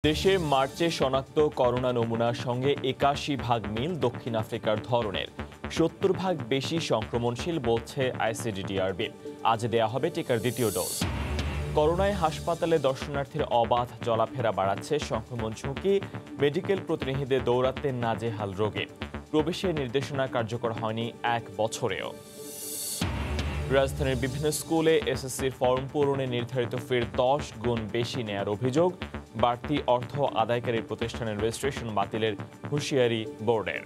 দেশে মার্চে শনাক্ত করোনা নমুনার সঙ্গে ৮১% মিল দক্ষিণ আফ্রিকার ধরনের, ৭০% বেশি সংক্রমণশীল বলছে আইসিডিডিআরবি। আজ দেয়া হবে টিকার দ্বিতীয় ডোজ। করোনায় হাসপাতালে দর্শনার্থীর অবাধ চলাফেরা বাড়াচ্ছে সংক্রমণ ঝুঁকি, মেডিকেল প্রতিনিধিদের দৌরাত্ম্যে নাজেহাল রোগে। প্রবেশের নির্দেশনা কার্যকর হয়নি ১ বছরেও। রাজধানীর বিভিন্ন স্কুলে এসএসসির ফর্ম পূরণে নির্ধারিত ফির ১০ গুণ বেশি নেয়ার অভিযোগ। বাড়তি অর্থ আদায়কারী প্রতিষ্ঠানের রেজিস্ট্রেশন বাতিলের হুঁশিয়ারি বোর্ডের।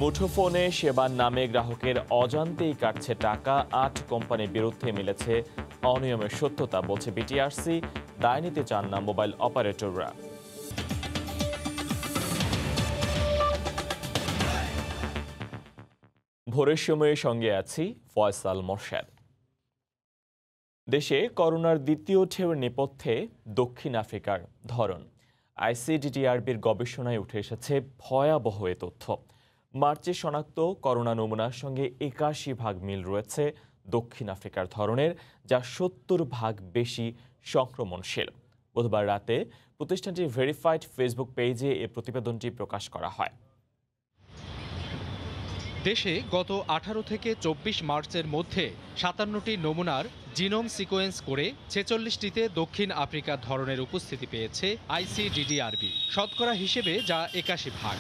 মুঠোফোনে সেবার নামে গ্রাহকের অজান্তেই কাটছে টাকা, ৮ কোম্পানির বিরুদ্ধে মিলেছে অনিয়মের সত্যতা বলছে বিটিআরসি। দায় নিতে চান না মোবাইল অপারেটররা। ভোরের সময়ে সঙ্গে আছি ফয়সাল মোরশেদ। দেশে করোনার দ্বিতীয় ঢেউয়ের নেপথ্যে দক্ষিণ আফ্রিকার ধরন। আইসিডিডিআরবির গবেষণায় উঠে এসেছে ভয়াবহ এ তথ্য। মার্চে শনাক্ত করোনা নমুনার সঙ্গে ৮১% মিল রয়েছে দক্ষিণ আফ্রিকার ধরনের, যা ৭০% বেশি সংক্রমণশীল। বুধবার রাতে প্রতিষ্ঠানটির ভেরিফাইড ফেসবুক পেজে এ প্রতিবেদনটি প্রকাশ করা হয়। দেশে গত ১৮ থেকে ২৪ মার্চের মধ্যে ৫৭টি নমুনার জিনোম সিকোয়েন্স করে ৪৬টিতে দক্ষিণ আফ্রিকার ধরনের উপস্থিতি পেয়েছে আইসিডিডিআরবি, শতকরা হিসেবে যা ৮১%।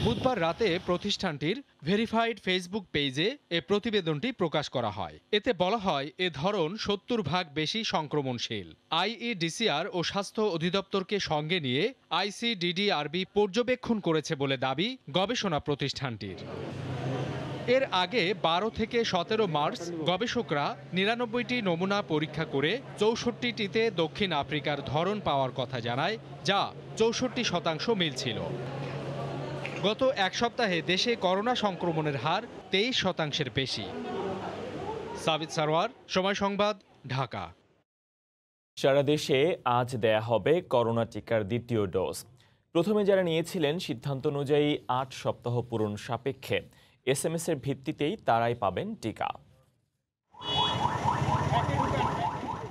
বুধবার রাতে প্রতিষ্ঠানটির ভেরিফাইড ফেসবুক পেজে এ প্রতিবেদনটি প্রকাশ করা হয়। এতে বলা হয় এ ধরন ৭০% বেশি সংক্রমণশীল। আইইডিসিআর ও স্বাস্থ্য অধিদপ্তরকে সঙ্গে নিয়ে আইসিডিডিআরবি পর্যবেক্ষণ করেছে বলে দাবি গবেষণা প্রতিষ্ঠানটির। এর আগে ১২ থেকে ১৭ মার্চ গবেষকরা ৯৯টি নমুনা পরীক্ষা করে ৬৪টিতে দক্ষিণ আফ্রিকার ধরন পাওয়ার কথা জানায়, যা ৬৪% মিল ছিল। গত এক সপ্তাহে দেশে করোনা সংক্রমণের হার ২৩% বেশি। সাবিত সারোয়ার, সময় সংবাদ, ঢাকা। সারা দেশে আজ দেয়া হবে করোনা টিকার দ্বিতীয় ডোজ। প্রথমে যারা নিয়েছিলেন সিদ্ধান্ত অনুযায়ী ৮ সপ্তাহ পূরণ সাপেক্ষে এসএমএস এর ভিত্তিতেই তারাই পাবেন টিকা।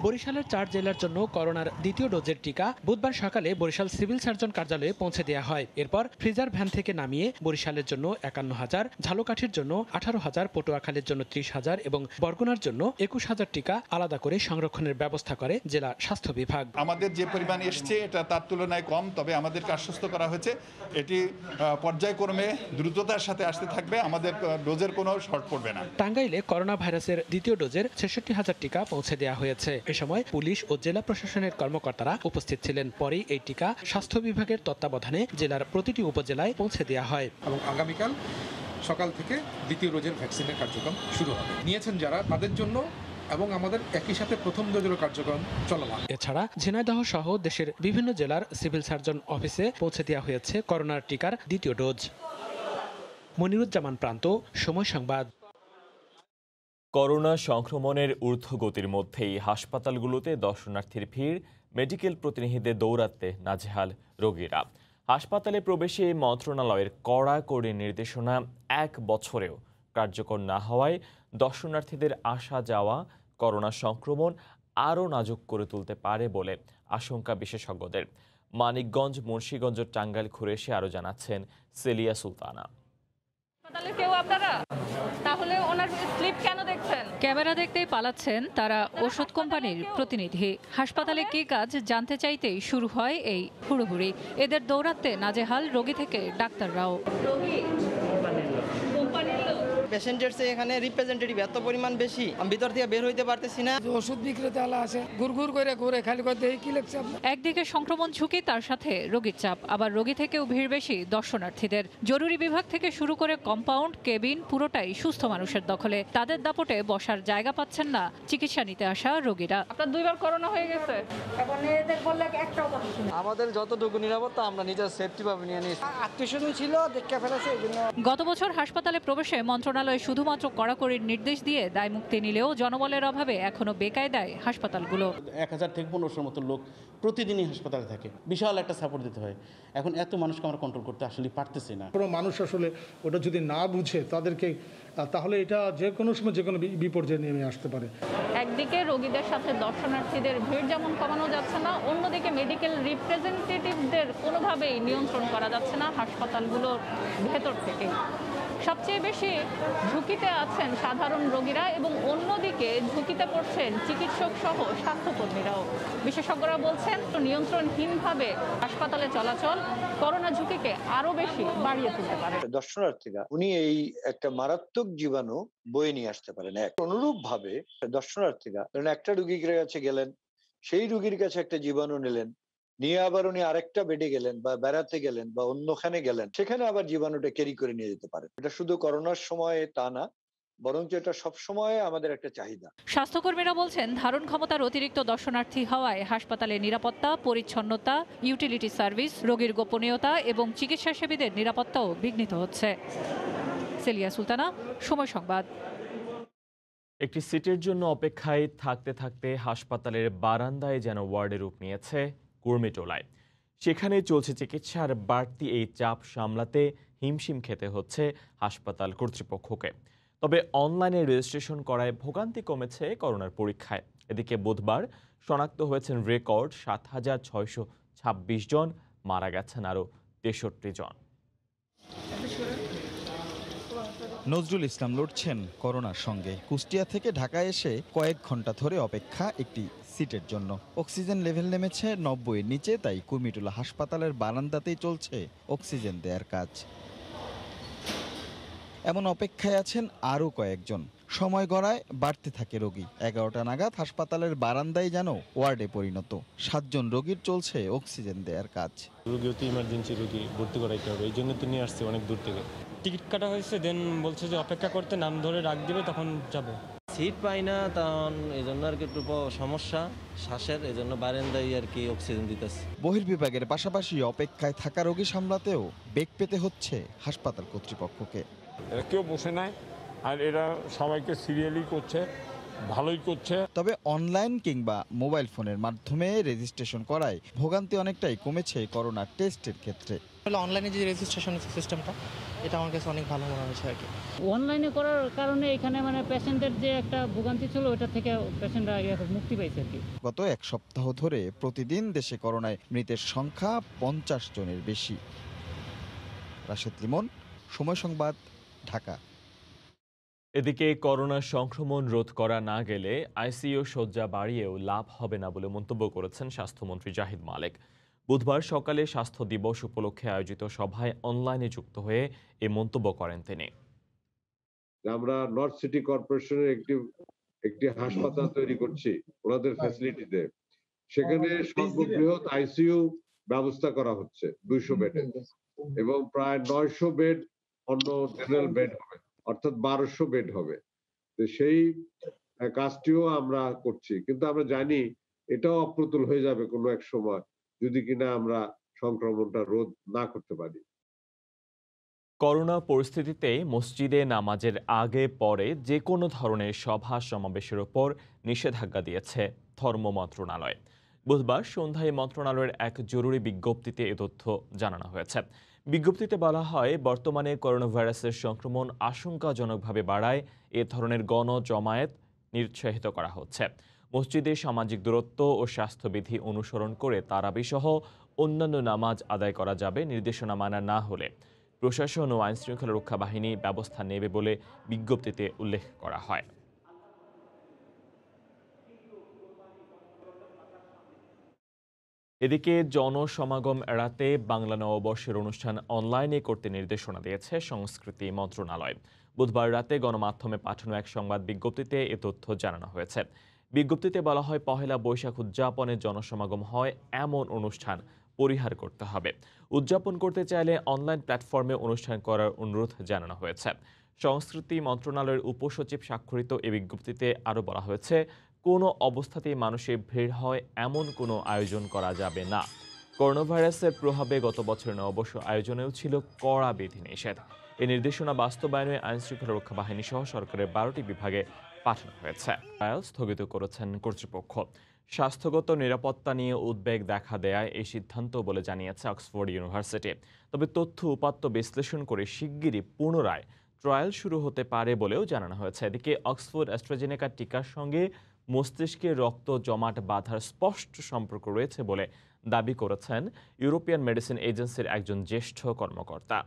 বরিশালের ৪ জেলার জন্য করোনার দ্বিতীয় ডোজের টিকা বুধবার সকালে বরিশাল সিভিল সার্জন কার্যালয়ে পৌঁছে দেওয়া হয়। এরপর ফ্রিজার ভ্যান থেকে নামিয়ে বরিশালের জন্য ৫১,০০০, ঝালকাঠির জন্য ১৮,০০০, পটুয়াখালীর জন্য ৩০,০০০ এবং বরগুনার জন্য ২১,০০০ টিকা আলাদা করে সংরক্ষণের ব্যবস্থা করে জেলা স্বাস্থ্য বিভাগ। আমাদের যে পরিমাণ এসছে এটা তার তুলনায় কম, তবে আমাদেরকে আশ্বস্ত করা হয়েছে এটি পর্যায়ক্রমে দ্রুততার সাথে আসতে থাকবে, আমাদের ডোজের কোনো শর্ট পড়বে না। টাঙ্গাইলে করোনা ভাইরাসের দ্বিতীয় ডোজের ৬৬,০০০ টিকা পৌঁছে দেওয়া হয়েছে। এ সময় পুলিশ ও জেলা প্রশাসনের কর্মকর্তারা উপস্থিত ছিলেন। পরেই এই টিকা স্বাস্থ্য বিভাগের তত্ত্বাবধানে জেলার প্রতিটি উপজেলায় পৌঁছে দেওয়া হয় এবং আগামীকাল সকাল থেকে দ্বিতীয় ডোজের ভ্যাকসিনের কার্যক্রম শুরু হবে। নিয়েছেন যারা তাদের জন্য এবং আমাদের একই সাথে প্রথম ডোজের কার্যক্রম চলমান। এছাড়া ঝিনাইদহ সহ দেশের বিভিন্ন জেলার সিভিল সার্জন অফিসে পৌঁছে দেওয়া হয়েছে করোনার টিকার দ্বিতীয় ডোজ। মনিরুজ্জামান প্রান্ত, সময় সংবাদ। করোনা সংক্রমণের ঊর্ধ্বগতির মধ্যেই হাসপাতালগুলোতে দর্শনার্থীর ভিড়, মেডিকেল প্রতিনিধিদের দৌরাত্ম্যে নাজেহাল রোগীরা। হাসপাতালে প্রবেশে মন্ত্রণালয়ের কড়াকড়ি নির্দেশনা ১ বছরেও কার্যকর না হওয়ায় দর্শনার্থীদের আসা যাওয়া করোনা সংক্রমণ আরও নাজুক করে তুলতে পারে বলে আশঙ্কা বিশেষজ্ঞদের। মানিকগঞ্জ, মুন্সিগঞ্জ, টাঙ্গাইল ঘুরে এসে আরও জানাচ্ছেন সেলিয়া সুলতানা। তাহলে ওনার স্লিপ কেন দেখছেন? ক্যামেরা দেখতেই পালাচ্ছেন তারা ওষুধ কোম্পানির প্রতিনিধি। হাসপাতালে কি কাজ জানতে চাইতেই শুরু হয় এই হুড়োহুড়ি। এদের দৌড়াতে নাজেহাল রোগী থেকে ডাক্তাররাও। প্যাসেঞ্জার্স এখানে রিপ্রেজেন্টেটিভ এত পরিমাণ বেশি, আমি ভিতর থেকে বের হইতে পারতেছি না। ওষুধ বিক্রেতা আছে, ঘুরঘুর করে ঘুরে খালি করতে কি লাগছে। একদিকে সংক্রমণ ঝুঁকি, তার সাথে রোগীর চাপ, আবার রোগী থেকেও ভিড় বেশি দর্শনার্থীদের। জরুরি বিভাগ থেকে শুরু করে কম্পাউন্ড, কেবিন পুরোটাই সুস্থ মানুষের দখলে। তাদের দাপটে বসার জায়গা পাচ্ছেন না চিকিৎসা নিতে আসা রোগীরা। আপনার 2বার করোনা হয়ে গেছে, এখন এদের বললে একটাও কথা শুনে। আমাদের যতটুকু নিরাপত্তা আমরা নিজের সেফটি ভাবে নিয়ে নিয়েছি। আত্মীয়স্বজন ছিল দেখে ফেলেছে। গত বছর হাসপাতালে প্রবেশে মন্ত্রণালয় শুধুমাত্র কড়াকড়ির নির্দেশ দিয়ে দায় মুক্তি নিলেও জনবলের অভাবে এখনো বেকায়দায় হাসপাতালগুলো। ১,০০০ থেকে ১৫০০ মতো লোক প্রতিদিনই হাসপাতালে থাকে, বিশাল একটা সাপোর্ট দিতে হয়। এখন এত মানুষকে আমরা কন্ট্রোল করতে আসলে পারতেছি না। কোনো মানুষ আসলে ওটা যদি না বুঝে তাদেরকে, তাহলে এটা যে কোনো সময় যে কোনো বিপর্যয়ে নেমে আসতে পারে। একদিকে রোগীদের সাথে দর্শনার্থীদের ভিড় যেমন কমানো যাচ্ছে না, অন্যদিকে মেডিকেল রিপ্রেজেন্টেটিভদের কোনোভাবেই নিয়ন্ত্রণ করা যাচ্ছে না হাসপাতালগুলোর ভেতর থেকে। সবচেয়ে বেশি ঝুঁকিতে আছেন সাধারণ রোগীরা এবং অন্যদিকে ঝুঁকিতে পড়ছেন চিকিৎসক সহ স্বাস্থ্যকর্মীরাও। বিশেষজ্ঞরা বলছেন নিয়ন্ত্রণহীনভাবে হাসপাতালে চলাচল করোনা ঝুঁকিকে আরো বেশি বাড়িয়ে তুলতে পারে। দর্শনার্থীরা উনি এই একটা মারাত্মক জীবাণু বয়ে নিয়ে আসতে পারেন। অনুরূপ ভাবে দর্শনার্থীরা একটা রোগীর কাছে গেলেন, সেই রোগীর কাছে একটা জীবাণু নিলেন, নিয়ে আবার উনি আরেকটা বেডে গেলেন বা বেড়াতে গেলেন বা অন্যখানে গেলেন, সেখানে আবার জীবাণুটা ক্যারি করে নিয়ে যেতে পারে। এটা শুধু করোনার সময় তা না, বরঞ্চ এটা সবসময় আমাদের একটা চাহিদা। স্বাস্থ্যকর্মীরা বলছেন ধারণ ক্ষমতার অতিরিক্ত দর্শনার্থী হওয়ায় হাসপাতালের নিরাপত্তা, পরিচ্ছন্নতা, ইউটিলিটি সার্ভিস, রোগীর গোপনীয়তা এবং চিকিৎসাসেবীদের নিরাপত্তাও বিঘ্নিত হচ্ছে। সেলিয়া সুলতানা, সময় সংবাদ। একটি সিটের জন্য অপেক্ষায় থাকতে থাকতে হাসপাতালের বারান্দায় যেন ওয়ার্ডের রূপ নিয়েছে কুর্মিটোলায়। সেখানে চলছে চিকিৎসা আর বাড়তি এই চাপ সামলাতে হিমশিম খেতে হচ্ছে হাসপাতাল কর্তৃপক্ষকে। তবে অনলাইনে রেজিস্ট্রেশন করায় ভোগান্তি কমেছে করোনার পরীক্ষায়। এদিকে বুধবার শনাক্ত হয়েছেন রেকর্ড ৭,৬২৬ জন, মারা গেছেন আরও ৬৩ জন। নজরুল ইসলাম লড়ছেন করোনার সঙ্গে। কুষ্টিয়া থেকে ঢাকায় এসে কয়েক ঘন্টা ধরে অপেক্ষা একটি সিটের জন্য। অক্সিজেন লেভেল নেমেছে ৯০-এর নিচে, তাই কুর্মিটোলা হাসপাতালের বারান্দাতেই চলছে অক্সিজেন দেওয়ার কাজ। এমন অপেক্ষায় আছেন আরও কয়েকজন। সময় গড়ায় বাড়তে থাকে রোগী। ১১টা নাগাদ হাসপাতালের বারান্দায় যেন ওয়ার্ডে পরিণত। ৭ জন রোগীর চলছে অক্সিজেন দেওয়ার কাজ। রোগী অতি ইমার্জেন্সি রোগী, ভর্তি করাইতে হবে, এই জন্য তো নিয়ে আসছে অনেক দূর থেকে। টিকিট কাটা হয়েছে, দেন বলছে যে অপেক্ষা করতে, নাম ধরে ডাক দিবে, তখন যাবে। সিট পাই না, তখন এই জন্য আর কি একটু সমস্যা শ্বাসের, এই জন্য বারান্দায় আর কি অক্সিজেন দিতেছে। বহির্বিভাগের পাশাপাশি অপেক্ষায় থাকা রোগী সামলাতেও বেগ পেতে হচ্ছে হাসপাতাল কর্তৃপক্ষকে। কেউ বসে নাই, আর এরা সবাইকে সিরিয়ালি করছে, ভালোই করছে। তবে অনলাইন কিংবা মোবাইল ফোনের মাধ্যমে রেজিস্ট্রেশন করায় ভোগান্তি অনেকটাই কমেছে করোনা টেস্টের ক্ষেত্রে। অনলাইনে যে রেজিস্ট্রেশন সিস্টেমটা, এটা আমার কাছে অনেক ভালো মনে হয়েছে আর কি। অনলাইনে করার কারণে এখানে পেশেন্টের যে একটা ভোগান্তি ছিল, ওটা থেকে পেশেন্টরা মুক্তি পাইছে আর কি। গত এক সপ্তাহ ধরে প্রতিদিন দেশে করোনায় মৃতের সংখ্যা ৫০ জনের বেশি। রাশেদ লিমন, সময় সংবাদ, ঢাকা। এদিকে করোনা সংক্রমণ রোধ করা না গেলে আইসিইউ শয্যা বাড়িয়েও লাভ হবে না বলে মন্তব্য করেছেন স্বাস্থ্যমন্ত্রী জাহিদ মালেক। বুধবার সকালে স্বাস্থ্য দিবস উপলক্ষে আয়োজিত সভায় অনলাইনে যুক্ত হয়ে এ মন্তব্য করেন তিনি। আমরা নর্থ সিটি কর্পোরেশনের একটি হাসপাতাল তৈরি করছি ওনাদের ফ্যাসিলিটিতে। সেখানে সর্ববৃহৎ আইসিইউ ব্যবস্থা করা হচ্ছে ২০০ বেডের, এবং প্রায় ৯০০ বেড অন্য জেনারেল বেড হবে, অর্থাৎ ১২০০ বেড হবে। তো সেই কাজটিও আমরা করছি, কিন্তু আমরা জানি এটাও অপ্রতুল হয়ে যাবে কোনো এক সময় যদি কিনা আমরা সংক্রমণটা রোধ না করতে পারি। করোনা পরিস্থিতিতে মসজিদে নামাজের আগে পরে যে কোনো ধরনের সভা সমাবেশের ওপর নিষেধাজ্ঞা দিয়েছে ধর্ম মন্ত্রণালয়। বুধবার সন্ধ্যায় মন্ত্রণালয়ের এক জরুরি বিজ্ঞপ্তিতে এ তথ্য জানানো হয়েছে। বিজ্ঞপ্তিতে বলা হয়, বর্তমানে করোনা ভাইরাসের সংক্রমণ আশঙ্কাজনকভাবে বাড়ায় এ ধরনের গণজমায়েত নিরুৎসাহিত করা হচ্ছে। মসজিদে সামাজিক দূরত্ব ও স্বাস্থ্যবিধি অনুসরণ করে তারাবি সহ অন্যান্য নামাজ আদায় করা যাবে। নির্দেশনা মানা না হলে প্রশাসন ও আইনশৃঙ্খলা রক্ষা বাহিনী ব্যবস্থা নেবে বলে বিজ্ঞপ্তিতে উল্লেখ করা হয়। এদিকে জনসমাগম এড়াতে বাংলা নববর্ষের অনুষ্ঠান অনলাইনে করতে নির্দেশনা দিয়েছে সংস্কৃতি মন্ত্রণালয়। বুধবার রাতে গণমাধ্যমে পাঠানো এক সংবাদ বিজ্ঞপ্তিতে এ তথ্য জানানো হয়েছে। বিজ্ঞপ্তিতে বলা হয়, পহেলা বৈশাখ উদযাপনে জনসমাগম হয় এমন অনুষ্ঠান পরিহার করতে হবে। উদযাপন করতে চাইলে অনলাইন প্ল্যাটফর্মে অনুষ্ঠান করার অনুরোধ জানানো হয়েছে। সংস্কৃতি মন্ত্রণালয়ের উপসচিব স্বাক্ষরিত এই বিজ্ঞপ্তিতে আরও বলা হয়েছে, কোনো অবস্থাতেই মানুষের ভিড় হয় এমন কোনো আয়োজন করা যাবে না। করোনা ভাইরাসের প্রভাবে গত বছরের নববর্ষ আয়োজনেও ছিল কড়া বিধিনিষেধ। এই নির্দেশনা বাস্তবায়নে আইনশৃঙ্খলা রক্ষা বাহিনী সহ সরকারের 12টি বিভাগে পাঠানো হয়েছে। ট্রায়াল স্থগিত করেছেন কর্তৃপক্ষ। স্বাস্থ্যগত নিরাপত্তা নিয়ে উদ্বেগ দেখা দেয়ায় এই সিদ্ধান্ত বলে জানিয়েছে অক্সফোর্ড ইউনিভার্সিটি। তবে তথ্য উপাত্ত বিশ্লেষণ করে শিগগিরই পুনরায় ট্রায়াল শুরু হতে পারে বলেও জানানো হয়েছে। এদিকে অক্সফোর্ড অ্যাস্ট্রাজেনেকা টিকার সঙ্গে মস্তিষ্কে রক্ত জমাট বাঁধার স্পষ্ট সম্পর্ক রয়েছে বলে দাবি করেছেন ইউরোপিয়ান মেডিসিন এজেন্সির একজন জ্যেষ্ঠ কর্মকর্তা।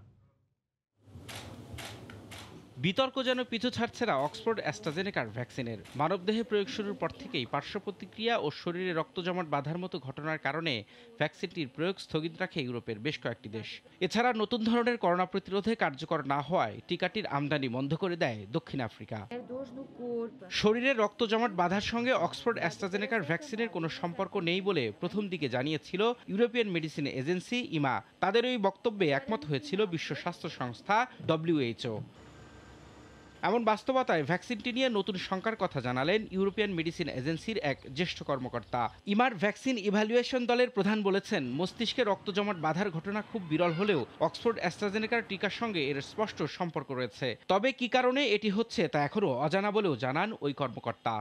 বিতর্ক যেন পিছু ছাড়ছে না অক্সফোর্ড অ্যাস্ট্রাজেনেকার ভ্যাকসিনের। মানবদেহে প্রয়োগ শুরুর পর থেকেই পার্শ্ব প্রতিক্রিয়া ও শরীরে রক্ত জমাট বাঁধার মতো ঘটনার কারণে ভ্যাকসিনটির প্রয়োগ স্থগিত রাখে ইউরোপের বেশ কয়েকটি দেশ। এছাড়া নতুন ধরনের করোনা প্রতিরোধে কার্যকর না হওয়ায় টিকাটির আমদানি বন্ধ করে দেয় দক্ষিণ আফ্রিকা। শরীরে রক্ত জমাট বাঁধার সঙ্গে অক্সফোর্ড অ্যাস্ট্রাজেনেকার ভ্যাকসিনের কোনো সম্পর্ক নেই বলে প্রথম দিকে জানিয়েছিল ইউরোপিয়ান মেডিসিন এজেন্সি ইমা। তাদের ওই বক্তব্যে একমত হয়েছিল বিশ্ব স্বাস্থ্য সংস্থা WHO। এমন বাস্তবতায় ভ্যাকসিনটি নিয়ে নতুন শঙ্কার কথা জানালেন ইউরোপিয়ান মেডিসিন এজেন্সির এক জ্যেষ্ঠ কর্মকর্তা। ইমার ভ্যাকসিন ইভ্যালুয়েশন দলের প্রধান বলেছেন, মস্তিষ্কে রক্ত জমাট বাঁধার ঘটনা খুব বিরল হলেও অক্সফোর্ড অ্যাস্ট্রাজেনেকার টিকার সঙ্গে এর স্পষ্ট সম্পর্ক রয়েছে। তবে কি কারণে এটি হচ্ছে তা এখনও অজানা বলেও জানান ওই কর্মকর্তা।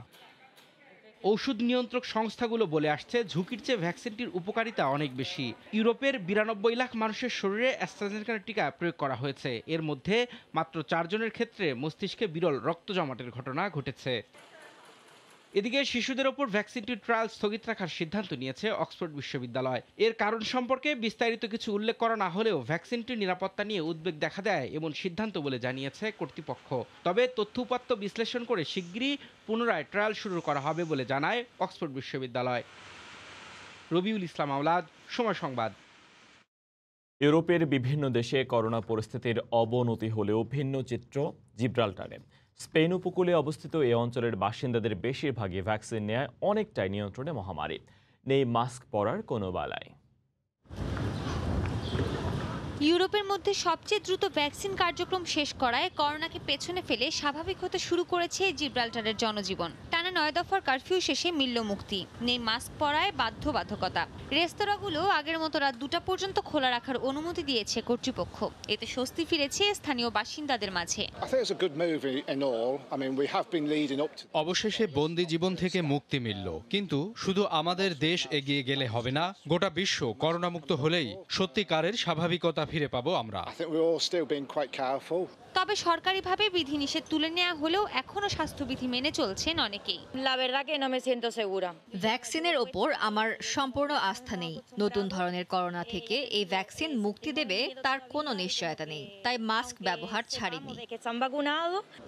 ঔষধ নিয়ন্ত্রক সংস্থাগুলো বলে আসছে, ঝুঁকির চেয়ে ভ্যাকসিনটির উপকারিতা অনেক বেশি। ইউরোপের 92 লাখ মানুষের শরীরে অ্যাস্ট্রাজেনেকার টিকা প্রয়োগ করা হয়েছে। এর মধ্যে মাত্র 4 জনের ক্ষেত্রে মস্তিষ্কে বিরল রক্ত জমাটের ঘটনা ঘটেছে। এদিকে শিশুদের ওপর ভ্যাকসিনটির ট্রায়াল স্থগিত রাখার সিদ্ধান্ত নিয়েছে অক্সফোর্ড বিশ্ববিদ্যালয়। এর কারণ সম্পর্কে বিস্তারিত কিছু উল্লেখ করা না হলেও ভ্যাকসিনটির নিরাপত্তা নিয়ে উদ্বেগ দেখা দেয় এমন সিদ্ধান্ত বলে জানিয়েছে কর্তৃপক্ষ। তবে তথ্য উপাত্ত বিশ্লেষণ করে শিগগিরই পুনরায় ট্রায়াল শুরু করা হবে বলে জানায় অক্সফোর্ড বিশ্ববিদ্যালয়। রবিউল ইসলাম আওলাদ, সময় সংবাদ। ইউরোপের বিভিন্ন দেশে করোনা পরিস্থিতির অবনতি হলেও ভিন্ন চিত্র জিব্রাল্টারে। স্পেন উপকূলে অবস্থিত এই অঞ্চলের বাসিন্দাদের বেশিরভাগই ভ্যাকসিন নেয় অনেকটাই নিয়ন্ত্রণে মহামারী। নেই মাস্ক পরার কোনো বালাই। ইউরোপের মধ্যে সবচেয়ে দ্রুত ভ্যাকসিন কার্যক্রম শেষ করায় করোনাকে পেছনে ফেলে স্বাভাবিক হতে শুরু করেছে জিব্রাল্টারের জনজীবন। টানা 9 দফার কারফিউ শেষে মিলল মুক্তি, নেই মাস্ক পরায় বাধ্যবাধকতা। রেস্তোরাঁগুলো আগের মতো রাত 2টা পর্যন্ত খোলা রাখার অনুমতি দিয়েছে কর্তৃপক্ষ। এতে স্বস্তি ফিরেছে স্থানীয় বাসিন্দাদের মাঝে। অবশেষে বন্দি জীবন থেকে মুক্তি মিলল, কিন্তু শুধু আমাদের দেশ এগিয়ে গেলে হবে না, গোটা বিশ্ব করোনা মুক্ত হলেই সত্যিকারের স্বাভাবিকতা ফিরে পাবো আমরা। তবে সরকারিভাবে বিধিনিষেধ তুলে নেওয়া হলেও এখনো স্বাস্থ্যবিধি মেনে চলছেন অনেকেই। ভ্যাকসিনের ওপর আমার সম্পূর্ণ আস্থা নেই। নতুন ধরনের করোনা থেকে এই ভ্যাকসিন মুক্তি দেবে তার কোনো নিশ্চয়তা নেই, তাই মাস্ক ব্যবহার ছাড়িনি।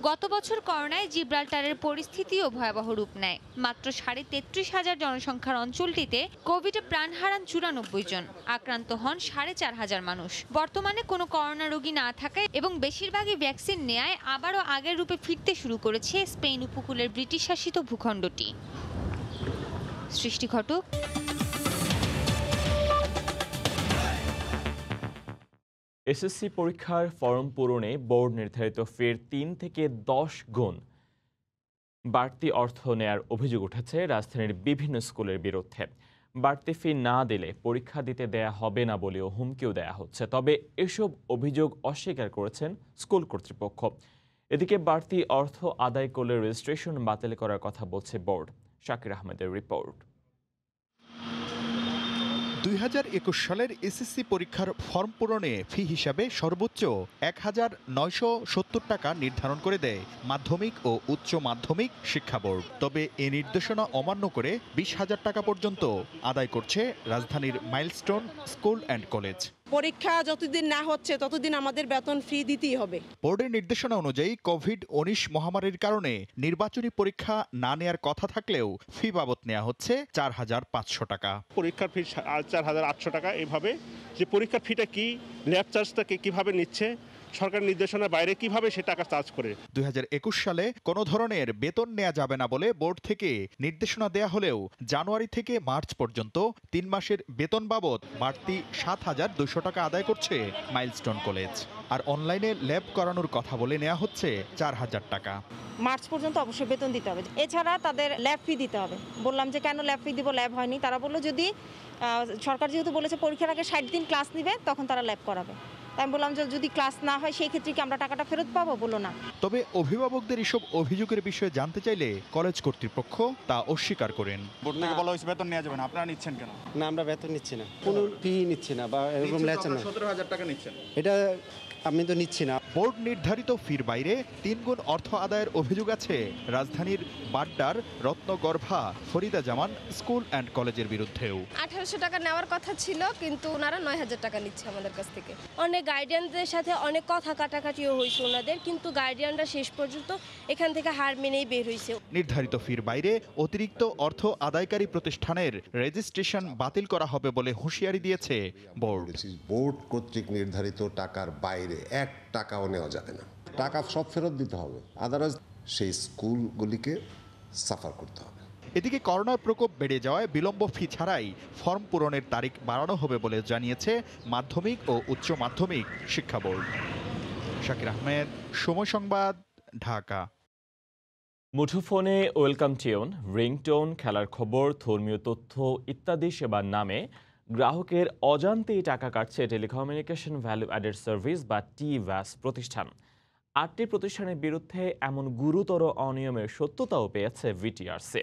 গত বছর করোনায় জিব্রাল্টারের পরিস্থিতিও ভয়াবহ রূপ নেয়। মাত্র 33,500 জনসংখ্যার অঞ্চলটিতে কোভিডে প্রাণ হারান 94 জন, আক্রান্ত হন 4,500 মানুষ। বর্তমানে কোনো করোনা রোগী না থাকায় এবং বেশিরভাগই ভ্যাকসিন নেয়ায় আবারও আগের রূপে ফিরতে শুরু করেছে স্পেন উপকূলের ব্রিটিশ শাসিত ভূখণ্ডটি। সৃষ্টি ঘটক। এসএসসি পরীক্ষার ফর্ম পূরণে বোর্ড নির্ধারিত ফির 3 থেকে 10 গুণ বাড়তি অর্থ নেয়ার অভিযোগ উঠেছে রাজধানীর বিভিন্ন স্কুলের বিরুদ্ধে। বাড়তি ফি না দিলে পরীক্ষা দিতে দেয়া হবে না বলেও হুমকিও দেয়া হচ্ছে। তবে এসব অভিযোগ অস্বীকার করেছেন স্কুল কর্তৃপক্ষ। এদিকে বাড়তি অর্থ আদায় করলে রেজিস্ট্রেশন বাতিল করার কথা বলছে বোর্ড। শাকির আহমেদের রিপোর্ট। 2021 সালের এসএসসি পরীক্ষার ফর্ম পূরণে ফি হিসাবে সর্বোচ্চ 1,970 টাকা নির্ধারণ করে দেয় মাধ্যমিক ও উচ্চ মাধ্যমিক শিক্ষা বোর্ড। তবে এ নির্দেশনা অমান্য করে 20,000 টাকা পর্যন্ত আদায় করছে রাজধানীর মাইলস্টোন স্কুল অ্যান্ড কলেজ। পরীক্ষা যতদিন না হচ্ছে ততদিন আমাদের বেতন ফি দিতেই হবে। বোর্ডের নির্দেশনা অনুযায়ী কোভিড-19 মহামারীর কারণে নির্বাচনী পরীক্ষা না নেয়ার কথা থাকলেও ফি বাবদ নেওয়া হচ্ছে 4,500 টাকা। পরীক্ষার ফি 4,800 টাকা। এভাবে যে পরীক্ষার ফিটা কি, ল্যাব চার্জটাকে কিভাবে নিচ্ছে, সরকার নির্দেশনার বাইরে কিভাবে সে টাকা চার্জ করে। 2021 সালে কোনো ধরনের বেতন নেওয়া যাবে না বলে বোর্ড থেকে নির্দেশনা দেয়া হলেও জানুয়ারি থেকে মার্চ পর্যন্ত 3 মাসের বেতন বাবদ বাড়তি 7,200 টাকা আদায় করছে মাইলস্টোন কলেজ। আর অনলাইনে ল্যাব করানোর কথা বলে নেওয়া হচ্ছে 4,000 টাকা। মার্চ পর্যন্ত অবশ্যই বেতন দিতে হবে। এছাড়া তাদের ল্যাব ফি দিতে হবে। বললাম যে কেন ল্যাব ফি দিব, ল্যাব হয়নি। তারা বললো যদি সরকার যেহেতু বলেছে পরীক্ষার আগে 60 দিন ক্লাস নিবে তখন তারা ল্যাব করাবে। তাই আমি বললাম যে যদি ক্লাস না হয় সেই ক্ষেত্রে কি আমরা টাকাটা ফেরত পাবো? বললো না। তবে অভিভাবকদের এসব অভিযোগের বিষয়ে জানতে চাইলে কলেজ কর্তৃপক্ষ তা অস্বীকার করেন। বোর্ড থেকে বলা হয়েছে বেতন নেওয়া যাবে না, আপনারা নিচ্ছেন কেন? না, আমরা বেতন নিচ্ছি না, কোনো ফি নিচ্ছি না বা এরকম লেছে না। 17,000 টাকা নিচ্ছেন। এটা আমি তো নিচ্ছি না। বোর্ড নির্ধারিত ফির বাইরে 3 গুণ অর্থ আদায়ের অভিযোগ আছে রাজধানীর বাড্ডার রত্নগর্ভা ফরিদা জামান স্কুল অ্যান্ড কলেজের বিরুদ্ধেও। 1800 টাকা নেওয়ার কথা ছিল, কিন্তু ওনারা 9000 টাকা নিচ্ছে আমাদের কাছ থেকে। অনেক গার্ডিয়ানদের সাথে অনেক কথা কাটাকাটিও হয়েছে ওনাদের, কিন্তু গার্ডিয়ানরা শেষ পর্যন্ত এখান থেকে হার মেনেই বের হয়েছে। নির্ধারিত ফির বাইরে অতিরিক্ত অর্থ আদায়কারী প্রতিষ্ঠানের রেজিস্ট্রেশন বাতিল করা হবে বলে হুঁশিয়ারি দিয়েছে বোর্ড। বোর্ড কর্তৃক নির্ধারিত টাকার বাইরে 1 টাকাও নেওয়া যাবে না। টাকা সব ফেরত দিতে হবে, আদারওয়াইজ সেই স্কুলগুলিকে সাফার করতে হবে। এদিকে করোনার প্রকোপ বেড়ে যাওয়ায় বিলম্ব ফি ছাড়াই ফর্ম পূরণের তারিখ বাড়ানো হবে বলে জানিয়েছে মাধ্যমিক ও উচ্চ মাধ্যমিক শিক্ষা বোর্ড। শাকির আহমেদ, সময় সংবাদ, ঢাকা। মুঠোফোনে ওয়েলকাম টিউন, রিংটোন, খেলার খবর, ধর্মীয় তথ্য ইত্যাদি সেবার নামে গ্রাহকের অজান্তেই টাকা কাটছে টেলিকমিউনিকেশন ভ্যালু অ্যাডেড সার্ভিস বা টিভ্যাস প্রতিষ্ঠান। 8টি প্রতিষ্ঠানের বিরুদ্ধে এমন গুরুতর অনিয়মের সত্যতাও পেয়েছে ভিটিআরসি।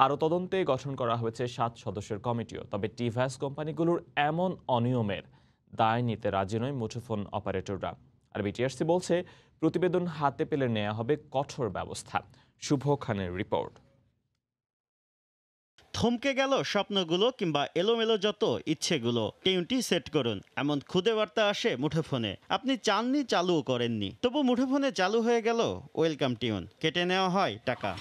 আরও তদন্তে গঠন করা হয়েছে 7 সদস্যের কমিটিও। তবে টিভ্যাস কোম্পানিগুলোর এমন অনিয়মের দায় নিতে রাজি নয় মুঠোফোন অপারেটররা। আর ভিটিআরসি বলছে প্রতিবেদন হাতে পেলে নেওয়া হবে কঠোর ব্যবস্থা। শুভ খানের রিপোর্ট। থমকে গেল স্বপ্নগুলো কিংবা এলোমেলো যত ইচ্ছেগুলো, টিউনটি সেট করুন এমন খুদে বার্তা আসে মুঠোফোনে। আপনি চাননি, চালুও করেননি, তবু মুঠোফোনে চালু হয়ে গেল ওয়েলকাম টিউন। কেটে নেওয়া হয় টাকা।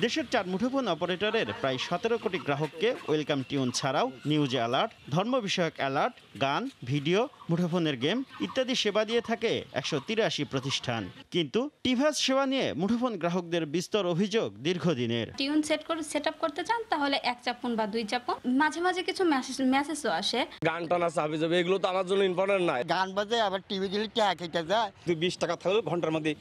দেশের 4 মুঠোফোন অপারেটরের প্রায় 17 কোটি গ্রাহককে ওয়েলকাম টিউন ছাড়াও নিউজ অ্যালার্ট, ধর্ম বিষয়ক অ্যালার্ট, গান, ভিডিও, মুঠোফোনের গেম ইত্যাদি সেবা দিয়ে থাকে 183 প্রতিষ্ঠান। কিন্তু টিভ্যাস সেবা নিয়ে মুঠোফোন গ্রাহকদের বিস্তর অভিযোগ দীর্ঘদিনের। টিউন সেট আপ করতে চান তাহলে 1 চাপুন বা 2 চাপুন, মাঝে মাঝে কিছু মেসেজও আসে। গান টানা চাবি যাবে, এগুলো তো আমার জন্য ইম্পর্টেন্ট নয়। গান বাজে আবার টিভি দিলে টাকা কেটে যায়। 20 টাকা থাকলে ঘন্টার মধ্যে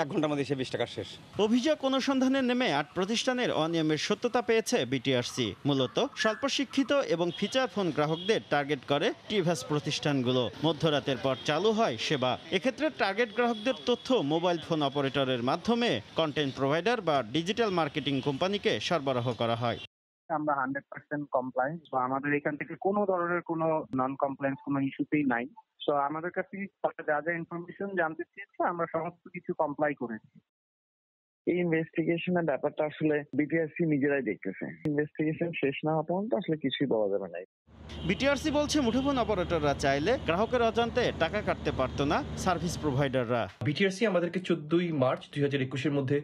1 ঘন্টার মধ্যে সে 20 টাকা শেষ। অভিযোগ অনুসন্ধানে নেমে 8 প্রতিষ্ঠানের অনিয়মের সত্যতা পেয়েছে বিটিআরসি। মূলত স্বল্প শিক্ষিত এবং ফিচার ফোন গ্রাহকদের টার্গেট করে টিভ্যাস প্রতিষ্ঠানগুলো। মধ্যরাতের পর চালু হয় সেবা। এক্ষেত্রে টার্গেট গ্রাহকদের তথ্য মোবাইল ফোন অপারেটরের মাধ্যমে কন্টেন্ট প্রোভাইডার বা ডিজিটাল মার্কেটিং কোম্পানিকে সরবরাহ করা হয়। আমরা 100% কমপ্লায়েন্স, বা আমাদের এখান থেকে কোনো ধরনের কোনো নন কমপ্লায়েন্স কোনো ইস্যুতেই নাই। তো আমাদের কাছে যা যা ইনফরমেশন জানতে চেয়েছে আমরা সমস্ত কিছু কমপ্লাই করেছি। এই ইনভেস্টিগেশনের ব্যাপারটা আসলে বিটিআরসি নিজেরাই দেখতেছে। ইনভেস্টিগেশন শেষ না হওয়া পর্যন্ত আসলে কিছুই বলা যাবে না। বিটিআরসি বলছে মুঠোফোন অপারেটররা চাইলে গ্রাহকের অজান্তে টাকা কাটতে পারতো না সার্ভিস প্রোভাইডাররা। বিটিআরসি আমাদেরকে 14 মার্চ 2021-এর মধ্যে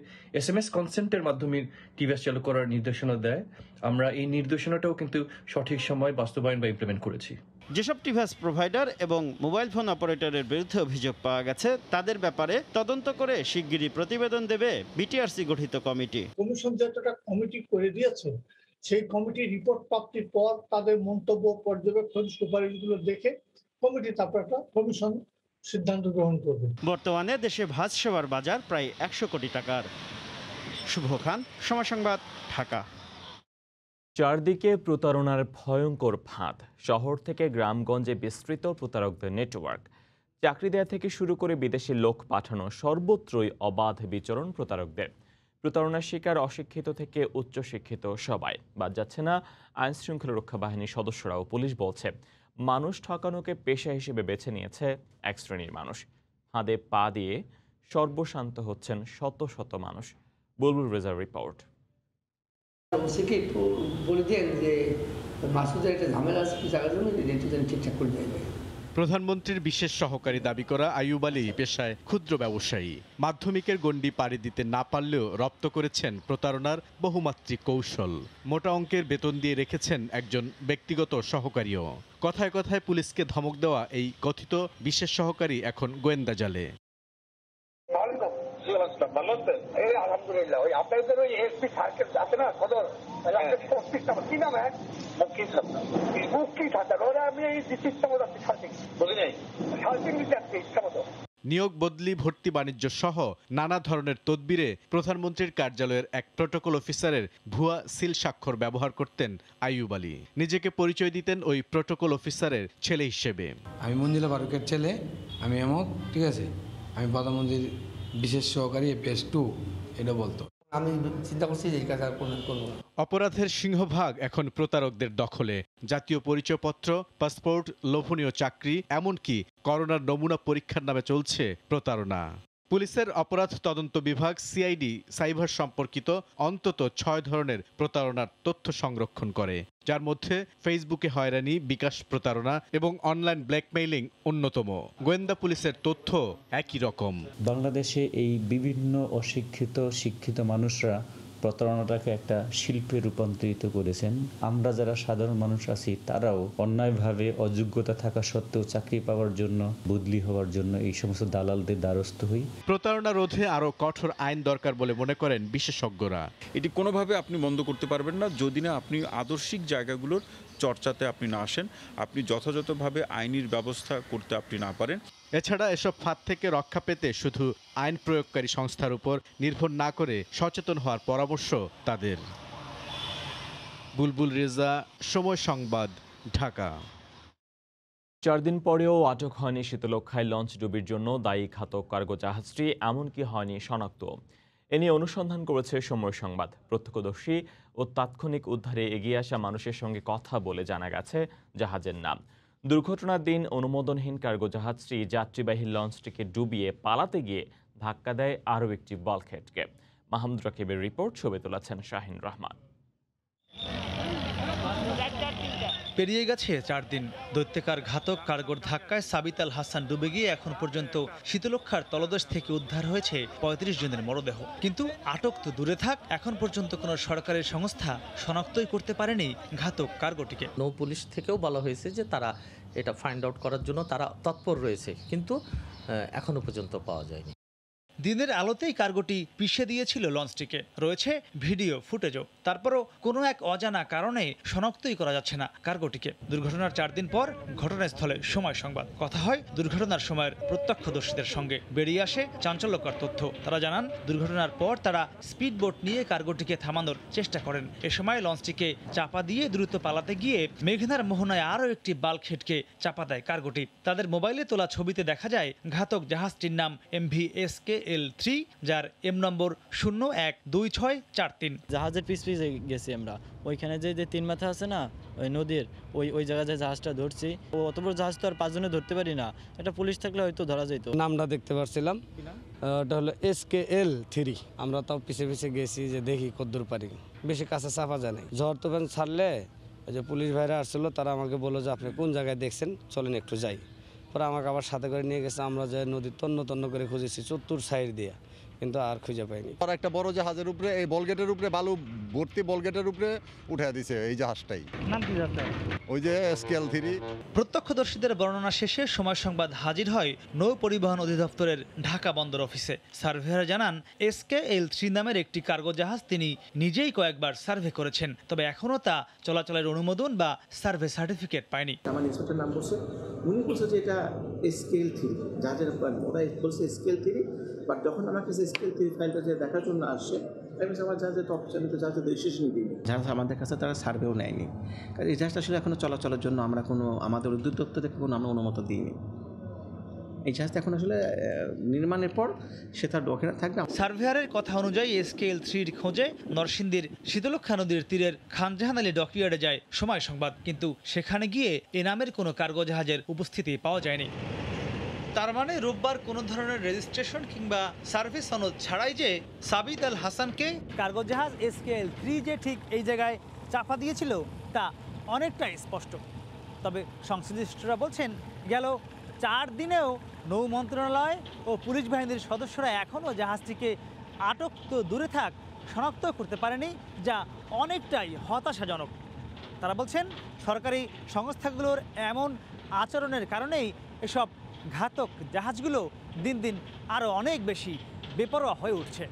SMS কনসেন্টের মাধ্যমে টিভ্যাস চালু করার নির্দেশনা দেয়। আমরা এই নির্দেশনাটাও কিন্তু সঠিক সময় বাস্তবায়ন বা ইমপ্লিমেন্ট করেছি। যেসব টিভ্যাস প্রোভাইডার এবং মোবাইল ফোন অপারেটরের বিরুদ্ধে অভিযোগ পাওয়া গেছে তাদের ব্যাপারে তদন্ত করে শিগগিরই প্রতিবেদন দেবে বিটিআরসি গঠিত কমিটি। কমিশন যেটা কমিটি করে দিয়েছে, সেই কমিটি রিপোর্ট প্রাপ্তির পর তাদের মন্তব্য, পর্যবেক্ষণ, সুপারিশগুলো দেখে কমিটি তারপর একটা কমিশন সিদ্ধান্ত গ্রহণ করবে। বর্তমানে দেশে ভাজ সেবার বাজার প্রায় 100 কোটি টাকার। শুভ খান, সময় সংবাদ, ঢাকা। চারদিকে প্রতারণার ভয়ঙ্কর ফাঁদ। শহর থেকে গ্রামগঞ্জে বিস্তৃত প্রতারকদের নেটওয়ার্ক। চাকরি দেয়া থেকে শুরু করে বিদেশি লোক পাঠানো, সর্বত্রই অবাধ বিচরণ প্রতারকদের। প্রতারণার শিকার অশিক্ষিত থেকে উচ্চশিক্ষিত সবাই। বাদ যাচ্ছে না আইনশৃঙ্খলা রক্ষা বাহিনীর সদস্যরাও। পুলিশ বলছে মানুষ ঠকানোকে পেশা হিসেবে বেছে নিয়েছে এক শ্রেণীর মানুষ। ফাঁদে পা দিয়ে সর্বশান্ত হচ্ছেন শত শত মানুষ। বুলবুল রেজার রিপোর্ট। ওসিকে একটু বলে দিয়ে যে মাসুদের একটা ঝামেলা আছে, জায়গার জন্য ঠিকঠাক করে দেবে। প্রধানমন্ত্রীর বিশেষ সহকারী দাবি করা আইয়ুব আলী পেশায় ক্ষুদ্র ব্যবসায়ী। মাধ্যমিকের গণ্ডি পাড়ি দিতে না পারলেও রপ্ত করেছেন প্রতারণার বহুমাত্রিক কৌশল। মোটা অঙ্কের বেতন দিয়ে রেখেছেন একজন ব্যক্তিগত সহকারীও। কথায় কথায় পুলিশকে ধমক দেওয়া এই কথিত বিশেষ সহকারী এখন গোয়েন্দা জালে। আলহামদুলিল্লাহ, ওই আপনাদের ওই এসপি সার্কেল আছে না সদর, কি নাম ওরা আমি এই ইচ্ছা মতো নিয়োগ বদলি, ভর্তি, বাণিজ্য সহ নানা ধরনের তদবিরে প্রধানমন্ত্রীর কার্যালয়ের এক প্রটোকল অফিসারের ভুয়া সিল স্বাক্ষর ব্যবহার করতেন আইয়ুব আলী। নিজেকে পরিচয় দিতেন ওই প্রটোকল অফিসারের ছেলে হিসেবে। আমি মঞ্জিলা ফারুকের ছেলে, আমি এমক, ঠিক আছে, আমি প্রধানমন্ত্রীর বিশেষ সহকারী পেজ 2 এটা বলতো। আমি চিন্তা করছি যে এই কাজ আর করবো না। অপরাধের সিংহভাগ এখন প্রতারকদের দখলে। জাতীয় পরিচয়পত্র, পাসপোর্ট, লোভনীয় চাকরি, এমনকি করোনার নমুনা পরীক্ষার নামে চলছে প্রতারণা। পুলিশের অপরাধ তদন্ত বিভাগ সিআইডি সাইবার সম্পর্কিত অন্তত 6 ধরনের প্রতারণার তথ্য সংরক্ষণ করে, যার মধ্যে ফেসবুকে হয়রানি, বিকাশ প্রতারণা এবং অনলাইন ব্ল্যাকমেইলিং অন্যতম। গোয়েন্দা পুলিশের তথ্য একই রকম। বাংলাদেশে এই বিভিন্ন অশিক্ষিত শিক্ষিত মানুষরা প্রতারণাটাকে একটা শিল্পে রূপান্তরিত করেছেন। আমরা যারা সাধারণ মানুষ আছি তারাও অন্যায়ভাবে অযোগ্যতা থাকা সত্ত্বেও চাকরি পাওয়ার জন্য, বদলি হওয়ার জন্য এই সমস্ত দালালদের দ্বারস্থ হই। প্রতারণা রোধে আরও কঠোর আইন দরকার বলে মনে করেন বিশেষজ্ঞরা। এটি কোনোভাবে আপনি বন্ধ করতে পারবেন না যদি না আপনি আদর্শিক জায়গাগুলোর চর্চাতে আপনি না আসেন, আপনি যথাযথভাবে আইনের ব্যবস্থা করতে আপনি না পারেন। এছাড়া এসব ফাঁদ থেকে রক্ষা পেতে শুধু আইন প্রয়োগকারী সংস্থার উপর নির্ভর না করে সচেতন হওয়ার পরামর্শ তাদের। বুলবুল রেজা, সময় সংবাদ, ঢাকা। 4 দিন পরেও আটক হয়নি শীতলক্ষ্যায় লঞ্চ ডুবির জন্য দায়ী ঘাতক কার্গো জাহাজটি, এমনকি হয়নি শনাক্ত। এ নিয়ে অনুসন্ধান করেছে সময় সংবাদ। প্রত্যক্ষদর্শী ও তাৎক্ষণিক উদ্ধারে এগিয়ে আসা মানুষের সঙ্গে কথা বলে জানা গেছে জাহাজের নাম। দুর্ঘটনার দিন অনুমোদনহীন কার্গো জাহাজটি যাত্রীবাহী লঞ্চটিকে ডুবিয়ে পালাতে গিয়ে ধাক্কা দেয় আরও একটি বাল্কহেডকে। মাহমুদ রাকিবের রিপোর্ট, ছবি তুলেছেন শাহিন রহমান। পেরিয়ে গেছে 4 দিন। দৈত্যকার ঘাতক কার্গোর ধাক্কায় সাবিত আল হাসান ডুবে গিয়ে এখন পর্যন্ত শীতলক্ষ্যার তলদেশ থেকে উদ্ধার হয়েছে 35 জনের মরদেহ। কিন্তু আটক তো দূরে থাক, এখন পর্যন্ত কোনো সরকারি সংস্থা শনাক্তই করতে পারেনি ঘাতক কার্গোটিকে। নৌ পুলিশ থেকেও বলা হয়েছে যে তারা এটা ফাইন্ড আউট করার জন্য তারা তৎপর রয়েছে, কিন্তু এখনো পর্যন্ত পাওয়া যায়নি। দিনের আলোতেই কার্গোটি পিষে দিয়েছিল লঞ্চটিকে, রয়েছে ভিডিও ফুটেজও। তারপরও কোনো এক অজানা কারণে শনাক্তই করা যাচ্ছে না কার্গোটিকে। দুর্ঘটনার 4 দিন পর ঘটনাস্থলে সময় সংবাদ কথা হয় দুর্ঘটনার সময়ের প্রত্যক্ষদর্শীদের সঙ্গে। বেরিয়ে আসে চাঞ্চল্যকর তথ্য। তারা জানান, দুর্ঘটনার পর তারা স্পিডবোট নিয়ে কার্গোটিকে থামানোর চেষ্টা করেন। এ সময় লঞ্চটিকে চাপা দিয়ে দ্রুত পালাতে গিয়ে মেঘনার মোহনায় আরও একটি বাল্কহেডকে চাপা দেয় কার্গোটি। তাদের মোবাইলে তোলা ছবিতে দেখা যায় ঘাতক জাহাজটির নাম MV-SKL-3, যার এম নম্বর 012643। জাহাজের পিছ গেছি আমরা, ওইখানে যে 3 মাথা আছে না ওই নদীর, ওই জায়গায় যে জাহাজটা ধরছি, ও অত বড় জাহাজ তো আর 5 জনে ধরতে পারি না, এটা পুলিশ থাকলে হয়তো ধরা যেত। নামটা দেখতে পাচ্ছিলাম, ওটা হলো SKL-3। আমরা তাও পিছে পিছে গেছি যে দেখি কদ্দূর পারি, বেশি কাছে চাপা যায় না। ঝড় তুফান ছাড়লে ওই যে পুলিশ ভাইরা আসছিলো, তারা আমাকে বললো যে আপনি কোন জায়গায় দেখছেন, চলেন একটু যাই। পরে আমাকে আবার সাথে করে নিয়ে গেছে। আমরা যে নদীর তন্ন করে খুঁজেছি চতুর সাইড দিয়ে, কিন্তু আর খুঁজে পাইনি। আর একটা বড় জাহাজের উপরে, এই বলগেটের উপরে বালু ভর্তি বলগেটের উপরে উঠে দিছে এই জাহাজটাই। নাম কি জাহাজটা? ওই যে SKL-3। প্রত্যক্ষদর্শীদের বর্ণনা শেষে সময় সংবাদ হাজির হয় নৌ পরিবহন অধিদপ্তরের ঢাকা বন্দর অফিসে। সার্ভেয়ার জানান, SKL-3 নামের একটি কার্গো জাহাজ তিনি নিজেই কয়েকবার সার্ভে করেছেন, তবে এখনও তা চলাচলের অনুমোদন বা সার্ভে সার্টিফিকেট পায়নি। আমার ইন্সপেক্টর নাম বলছে, উনি বলছে যে এটা SKL-3 জাহাজের, ওরা বলছে SKL-3, বাট যখন আমার কাছে SKL-3 ফাইলটা যে দেখার জন্য আসছে, আমার জাহাজের অফিসারে তো জাহাজের রেজিস্ট্রেশন দিইনি। জাহাজ আমাদের কাছে তারা সার্ভেও নেয়নি, কারণ এই জাহাজটা আসলে এখনো চলাচলের জন্য আমরা আমাদের উদ্যোগ দপ্তর থেকে আমরা অনুমতি দিইনি। এই জাহাজটা এখন আসলে নির্মাণের পর সে তার ডকুমেন্ট থাকবে। সার্ভেয়ারের কথা অনুযায়ী SKL-3 খোঁজে নরসিংদীর শীতলক্ষ্যা নদীর তীরের খানজাহান আলী ডকইয়ার্ডে যায় সময় সংবাদ, কিন্তু সেখানে গিয়ে এ নামের কোনো কার্গো জাহাজের উপস্থিতি পাওয়া যায়নি। তার মানে রোববার কোনো ধরনের রেজিস্ট্রেশন কিংবা সার্ভিস সনদ ছাড়াই যে সাবিত আল হাসানকে কার্গো জাহাজ SKL-3 যে ঠিক এই জায়গায় চাপা দিয়েছিল তা অনেকটাই স্পষ্ট। তবে সংশ্লিষ্টরা বলছেন, গেল 4 দিনেও নৌ মন্ত্রণালয় ও পুলিশ বাহিনীর সদস্যরা এখনও জাহাজটিকে আটক তো দূরে থাক, শনাক্ত করতে পারেনি, যা অনেকটাই হতাশাজনক। তারা বলছেন, সরকারি সংস্থাগুলোর এমন আচরণের কারণেই এসব ঘাতক জাহাজগুলো দিন দিন আরও অনেক বেশি বেপরোয়া হয়ে উঠছে।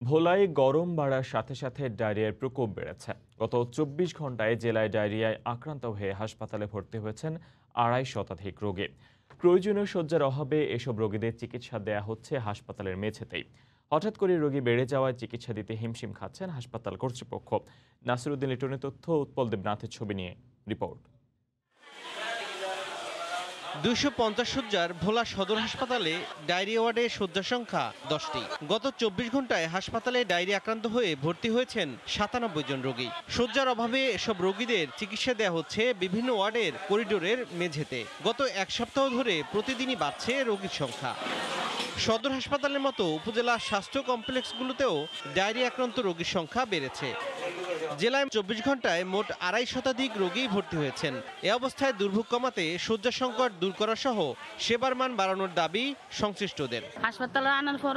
ভোলায় গরম বাড়ার সাথে সাথে ডায়রিয়ার প্রকোপ বেড়েছে। গত 24 ঘন্টায় জেলায় ডায়রিয়ায় আক্রান্ত হয়ে হাসপাতালে ভর্তি হয়েছেন 250 শতাধিক রোগী। প্রয়োজনীয় শয্যার অভাবে এসব রোগীদের চিকিৎসা দেয়া হচ্ছে হাসপাতালের মেঝেতেই। হঠাৎ করে রোগী বেড়ে যাওয়ায় চিকিৎসা দিতে হিমশিম খাচ্ছেন হাসপাতাল কর্তৃপক্ষ। নাসিরউদ্দিন লিটনের তথ্য, উৎপল দেবনাথের ছবি নিয়ে রিপোর্ট। 250 শয্যার ভোলা সদর হাসপাতালে ডায়রিয়া ওয়ার্ডে শয্যা সংখ্যা 10টি। গত 24 ঘন্টায় হাসপাতালে ডায়রিয়া আক্রান্ত হয়ে ভর্তি হয়েছেন 97 জন রোগী। শয্যার অভাবে এসব রোগীদের চিকিৎসা দেওয়া হচ্ছে বিভিন্ন ওয়ার্ডের করিডোরের মেঝেতে। গত এক সপ্তাহ ধরে প্রতিদিনই বাড়ছে রোগীর সংখ্যা। সদর হাসপাতালের মতো উপজেলা স্বাস্থ্য কমপ্লেক্সগুলোতেও ডায়রিয়া আক্রান্ত রোগীর সংখ্যা বেড়েছে। জেলায় 24 ঘন্টায় মোট 2.5 শতাধিক রোগী ভর্তি হয়েছেন। এ অবস্থায় দুর্ভোগ কমাতে শয্যা সংকট দূর করা সহ সেবার মান বাড়ানোর দাবি সংশ্লিষ্টদের। হাসপাতালে আনার পর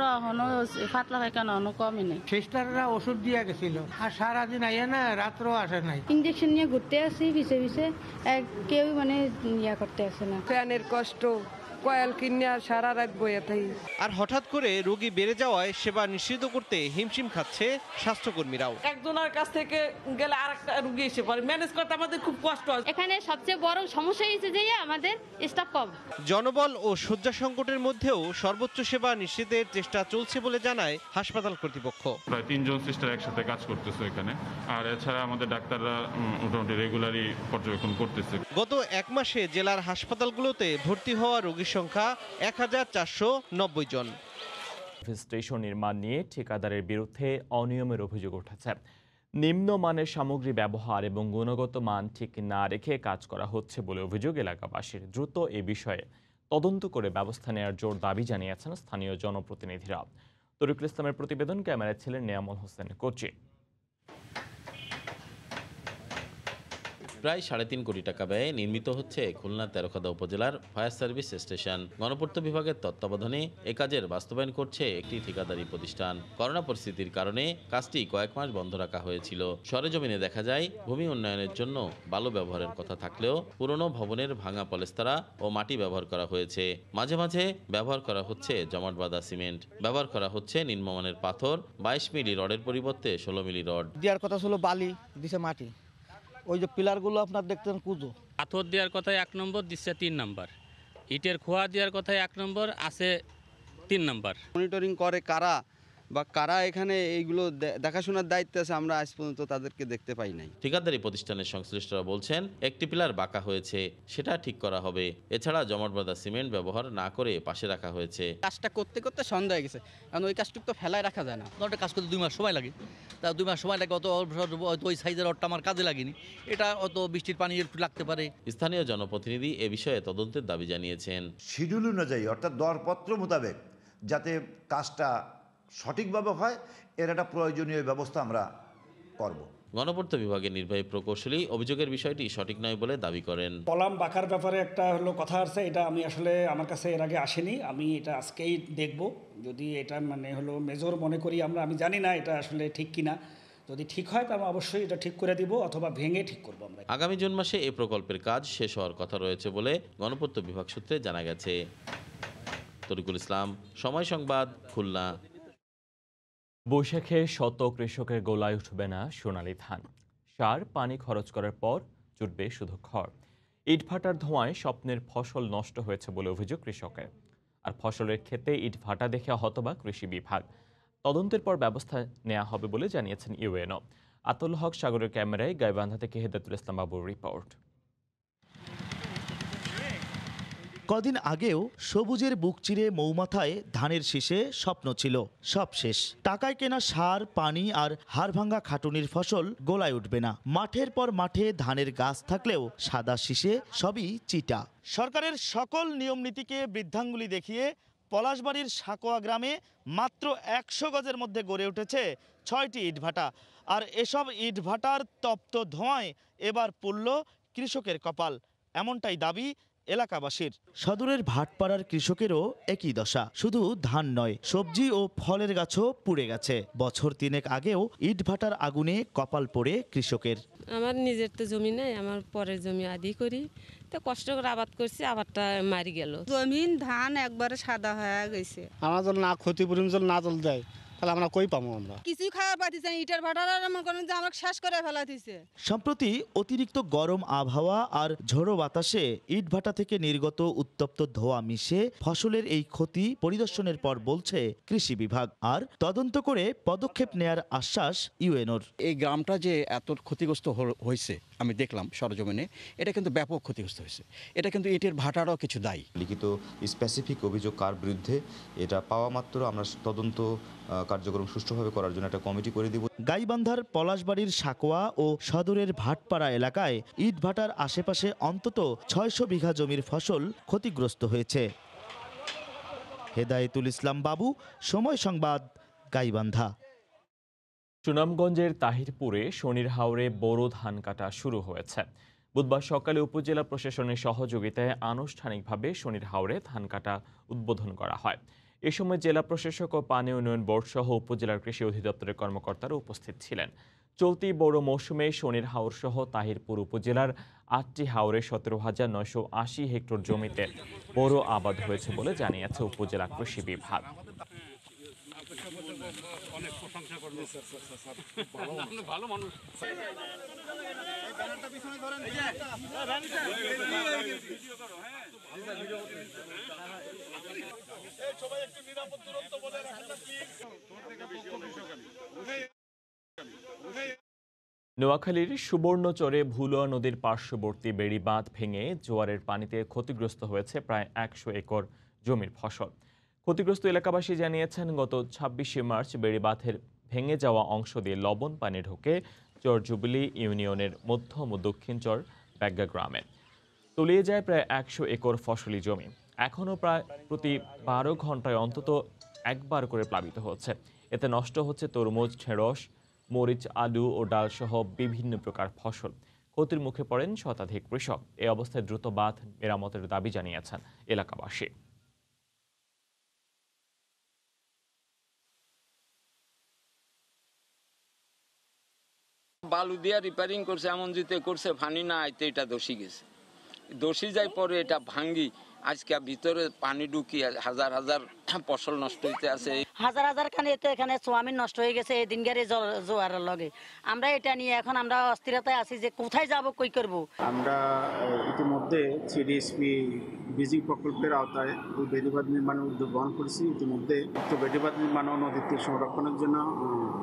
পাতলা পায়খানা কমে নেই। সিস্টাররা ওষুধ দিয়ে গেছিল আর সারাদিন আইয়া না, রাত্রও আসে নাই। ইঞ্জেকশন নিয়ে ঘুরতে আসি পিছে পিছে, কেউ ইয়া করতে আসে না। ফ্যানের কষ্ট, কয়েল কিনে সারা রাত বয়ে থাকি। আর হঠাৎ করে রোগী বেড়ে যাওয়ায় সেবা নিশ্চিত করতে হিমশিম খাচ্ছে স্বাস্থ্যকর্মীরাও। একজনের কাছ থেকে গেলে আরেকটা রোগী এসে পড়ে, ম্যানেজ করতে আমাদের খুব কষ্ট হয়। এখানে সবচেয়ে বড় সমস্যা হয়েছে যে আমাদের স্টাফ কম। জনবল ও শয্যা সংকটের মধ্যেও সর্বোচ্চ সেবা নিশ্চিতের চেষ্টা চলছে বলে জানায় হাসপাতাল কর্তৃপক্ষ। প্রায় 3 জন সিস্টার একসাথে কাজ করতেছে এখানে, আর এছাড়া আমাদের ডাক্তাররা মোটামুটি রেগুলারই পর্যবেক্ষণ করতেছে। গত এক মাসে জেলার হাসপাতালগুলোতে ভর্তি হওয়া রোগীর সংখ্যা 1490 জন। স্টেশন নির্মাণ নিয়ে ঠিকাদারের বিরুদ্ধে অনিয়মের অভিযোগ উঠেছে। নিম্নমানের সামগ্রী ব্যবহার এবং গুণগত মান ঠিক না রেখে কাজ করা হচ্ছে বলে অভিযোগ এলাকাবাসীর। দ্রুত এ বিষয়ে তদন্ত করে ব্যবস্থা নেওয়ার জোর দাবি জানিয়েছেন স্থানীয় জনপ্রতিনিধিরা। তরিকুল ইসলামের প্রতিবেদন, ক্যামেরায় ছিলেন নিয়ামুল হোসেন কোচি। প্রায় 3.5 কোটি টাকা ব্যয়ে নির্মিত হচ্ছে খুলনা তেরখাদা উপজেলার ফায়ার সার্ভিস স্টেশন। গণপূর্ত বিভাগের তত্ত্বাবধানে এ কাজের বাস্তবায়ন করছে একটি ঠিকাদারি প্রতিষ্ঠান। করোনা পরিস্থিতির কারণে কাজটি কয়েক মাস বন্ধ রাখা হয়েছিল। সরেজমিনে দেখা যায় ভূমি উন্নয়নের জন্য বালু ব্যবহারের কথা থাকলেও পুরনো ভবনের ভাঙা পলেস্তারা ও মাটি ব্যবহার করা হয়েছে। মাঝে মাঝে ব্যবহার করা হচ্ছে জমাট বাঁধা সিমেন্ট, ব্যবহার করা হচ্ছে নিম্নমানের পাথর। 22 মিলি রডের পরিবর্তে 16 মিলি রড দেওয়ার কথা ছিল, বালি দিছে মাটি। ওই যে পিলারগুলো আপনার দেখতেন কুজো। পাথর দেওয়ার কথা 1 নম্বর, দিচ্ছে 3 নম্বর। ইটের খোয়া দেওয়ার কথা 1 নম্বর, আছে 3 নম্বর। মনিটরিং করে কারা বা কারা এখানে এইগুলো দেখাশোনার দায়িত্বে আছে, আমরা আজ পর্যন্ত তাদেরকে দেখতে পাই নাই। ঠিকাদারি প্রতিষ্ঠানের সংশ্লিষ্টরা বলছেন একটি পিলার বাঁকা হয়েছে, সেটা ঠিক করা হবে। এছাড়া জমাট বাঁধা সিমেন্ট ব্যবহার না করে পাশে রাখা হয়েছে। কাজটা করতে করতে সন্ধ্যা হয়ে গেছে, কারণ ওই কাজটুকু তো ফেলায় রাখা যায় না। ওটা কাজ করতে 2 মাস সময় লাগে, তা 2 মাস সময় লাগে। অত ওই সাইজের রডটা আমার কাজে লাগেনি, এটা অত বৃষ্টির পানি একটু লাগতে পারে। স্থানীয় জনপ্রতিনিধি এ বিষয়ে তদন্তের দাবি জানিয়েছেন। শিডিউল অনুযায়ী অর্থাৎ দরপত্র মোতাবেক যাতে কাজটা সঠিকভাবে হয়, এর একটা প্রয়োজনীয় ব্যবস্থা আমরা করব। গণপূর্ত বিভাগের নির্বাহী প্রকৌশলী অভিযোগের বিষয়টি সঠিক নয় বলে দাবি করেন। কলাম বাঁকার ব্যাপারে একটা কথা আছে, এটা আমি আসলে আমার কাছে এর আগে আসেনি, আমি এটা আজকেই দেখব। যদি এটা মেজর মনে করি আমি জানি না এটা আসলে ঠিক কিনা। যদি ঠিক হয় তাহলে অবশ্যই এটা ঠিক করে দিব, অথবা ভেঙে ঠিক করব আমরা। আগামী জুন মাসে এই প্রকল্পের কাজ শেষ হওয়ার কথা রয়েছে বলে গণপূর্ত বিভাগ সূত্রে জানা গেছে। তরিকুল ইসলাম, সময় সংবাদ, খুলনা। বৈশাখে শত কৃষকের গোলায় উঠবে না সোনালী ধান। সার পানি খরচ করার পর জুটবে শুধু খড়। ইটভাটার ধোঁয়ায় স্বপ্নের ফসল নষ্ট হয়েছে বলে অভিযোগ কৃষকের। আর ফসলের ক্ষেতে ইটভাটা দেখে হতবাক কৃষি বিভাগ। তদন্তের পর ব্যবস্থা নেওয়া হবে বলে জানিয়েছেন ইউএনও। আতুল হক সাগরের ক্যামেরায় গাইবান্ধা থেকে হেদায়েতুল ইসলাম বাবুর রিপোর্ট। কদিন আগেও সবুজের বুক চিরে মৌমাথায় ধানের শীষে স্বপ্ন ছিল, সব শেষ। টাকায় কেনা সার, পানি আর হাড়ভাঙ্গা খাটুনির ফসল গোলায় উঠবে না। মাঠের পর মাঠে ধানের গাছ থাকলেও সাদা শীষে সবই চিটা। সরকারের সকল নিয়ম নীতিকে বৃদ্ধাঙ্গুলি দেখিয়ে পলাশবাড়ির সাকোয়া গ্রামে মাত্র 100 গজের মধ্যে গড়ে উঠেছে 6টি ইটভাটা। আর এসব ইটভাটার তপ্ত ধোঁয়ায় এবার পুড়ল কৃষকের কপাল, এমনটাই দাবি এলাকাবাসীর। সদরের ভাটপাড়ার কৃষকেরও একই দশা। শুধু ধান নয়, সবজি ও ফলের গাছও পুড়ে গেছে। বছর 3 আগেও ইটভাটার আগুনে কপাল পোড়ে কৃষকের। আমার নিজের তো জমি নেই, আমার পরের জমি আদি করি, তো কষ্ট করে আবাদ করছি, আবাদটা মারি গেল। জমিন ধান একবারে সাদা হয়ে গেছে। আমার জন্য না ক্ষতিপূরণ জল না জল দেয়, তাহলে আমরা কই পাবো? আমরা কিছুই খাওয়া পাইতেছে না, ইটার ভাটার মনে করেন যে আমরা শেষ করে ফেলাইতেছে। সম্প্রতি অতিরিক্ত গরম আবহাওয়া আর ঝোড়ো বাতাসে ইটভাটা থেকে নির্গত উত্তপ্ত ধোঁয়া মিশে ফসলের এই ক্ষতি পরিদর্শনের পর বলছে কৃষি বিভাগ, আর তদন্ত করে পদক্ষেপ নেয়ার আশ্বাস ইউএনওর। এই গ্রামটা যে এত ক্ষতিগ্রস্ত হয়েছে আমি দেখলাম সরজমিনে, এটা কিন্তু ব্যাপক ক্ষতিগ্রস্ত হয়েছে। এটা কিন্তু ইটের ভাটারও কিছু দায়ী। লিখিত স্পেসিফিক অভিযোগ কার বিরুদ্ধে এটা পাওয়া মাত্র আমরা তদন্ত কার্যক্রম সুষ্ঠুভাবে করার জন্য একটা কমিটি করে দিব। গাইবান্ধার পলাশবাড়ির সাকোয়া ও সদরের ভাটপাড়া এলাকায় ইটভাটার আশেপাশে অন্তত 600 বিঘা জমির ফসল ক্ষতিগ্রস্ত হয়েছে। হেদায়েতুল ইসলাম বাবু, সময় সংবাদ, গাইবান্ধা। সুনামগঞ্জের তাহিরপুরে শনির হাওরে বোরো ধান কাটা শুরু হয়েছে। বুধবার সকালে উপজেলা প্রশাসনের সহযোগিতায় আনুষ্ঠানিকভাবে শনির হাওরে ধান কাটা উদ্বোধন করা হয়। এ সময় জেলা প্রশাসক ও পানি উন্নয়ন বোর্ড সহ উপজেলার কৃষি অধিদপ্তরের কর্মকর্তারা উপস্থিত ছিলেন। চলতি বড় মৌসুমে শনির হাওর সহ তাহিরপুর উপজেলার 8টি হাওরে 17,980 হেক্টর জমিতে বোরো আবাদ হয়েছে বলে জানিয়েছে উপজেলা কৃষি বিভাগ। নোয়াখালীর সুবর্ণচরে ভুলুয়া নদীর পার্শ্ববর্তী বেড়িবাঁধ ভেঙে জোয়ারের পানিতে ক্ষতিগ্রস্ত হয়েছে প্রায় 100 একর জমির ফসল। ক্ষতিগ্রস্ত এলাকাবাসী জানিয়েছেন, গত 26শে মার্চ বেড়িবাঁধের ভেঙে যাওয়া অংশ দিয়ে লবণ পানি ঢোকে চর জুবিলি ইউনিয়নের মধ্যম ও দক্ষিণ চর ব্যাগ্গা গ্রামে। তলিয়ে যায় প্রায় 100 একর ফসলি জমি। এখনও প্রায় প্রতি 12 ঘন্টায় অন্তত একবার করে প্লাবিত হচ্ছে। এতে নষ্ট হচ্ছে তরমুজ, ঢেঁড়স, মরিচ, আলু ও ডালসহ বিভিন্ন প্রকার ফসল। ক্ষতির মুখে পড়েন শতাধিক কৃষক। এই অবস্থায় দ্রুত বাঁধ মেরামতের দাবি জানিয়েছেন এলাকাবাসী। বালু দিয়া রিপেয়ারিং করছে, এমন যেতে করছে পানি না আইতে এটা দোষী গেছে। দোষী যাই পরে এটা ভাঙ্গি আজকে ভিতরে পানি ঢুকি হাজার হাজার ফসল নষ্ট হইতে আছে। হাজার হাজার খানে তো এখানে সোয়াবিন নষ্ট হয়ে গেছে এই দিনগারে জোয়ারের লগে। আমরা এটা নিয়ে এখন আমরা অস্থিরতায় আছি যে কোথায় যাব, কই করব। আমরা ইতিমধ্যে সিডিএসপি ব্রিজিং প্রকল্পের আওতায় বেড়িবাঁধ নির্মাণের উদ্যোগ গ্রহণ করেছি। ইতিমধ্যে বেড়িবাঁধ নির্মাণ ও নদীর তীর সংরক্ষণের জন্য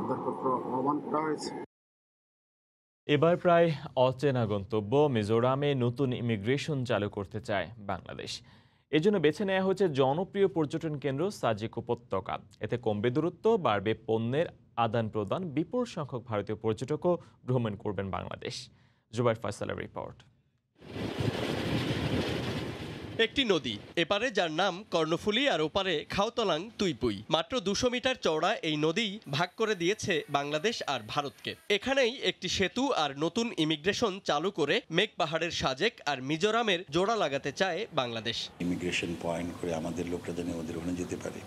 দরপত্র আহ্বান করা হয়েছে। এবার প্রায় অচেনা গন্তব্য মিজোরামে নতুন ইমিগ্রেশন চালু করতে চায় বাংলাদেশ। এজন্য বেছে নেওয়া হয়েছে জনপ্রিয় পর্যটন কেন্দ্র সাজিক উপত্যকা। এতে কমবে দূরত্ব, বাড়বে পণ্যের আদান প্রদান, বিপুল সংখ্যক ভারতীয় পর্যটকও ভ্রমণ করবেন বাংলাদেশ। জুবাইর ফয়সালের রিপোর্ট। একটি নদী, এপারে যার নাম কর্ণফুলী আর ওপারে খাওতলাং তুইপুই। মাত্র 200 মিটার চওড়া এই নদী ভাগ করে দিয়েছে বাংলাদেশ আর ভারতকে। এখানেই একটি সেতু আর নতুন ইমিগ্রেশন চালু করে মেঘ পাহাড়ের সাজেক আর মিজোরামের জোড়া লাগাতে চায় বাংলাদেশ। ইমিগ্রেশন পয়েন্ট করে আমাদের লোকরা যেন ওদের ওখানে যেতে পারে,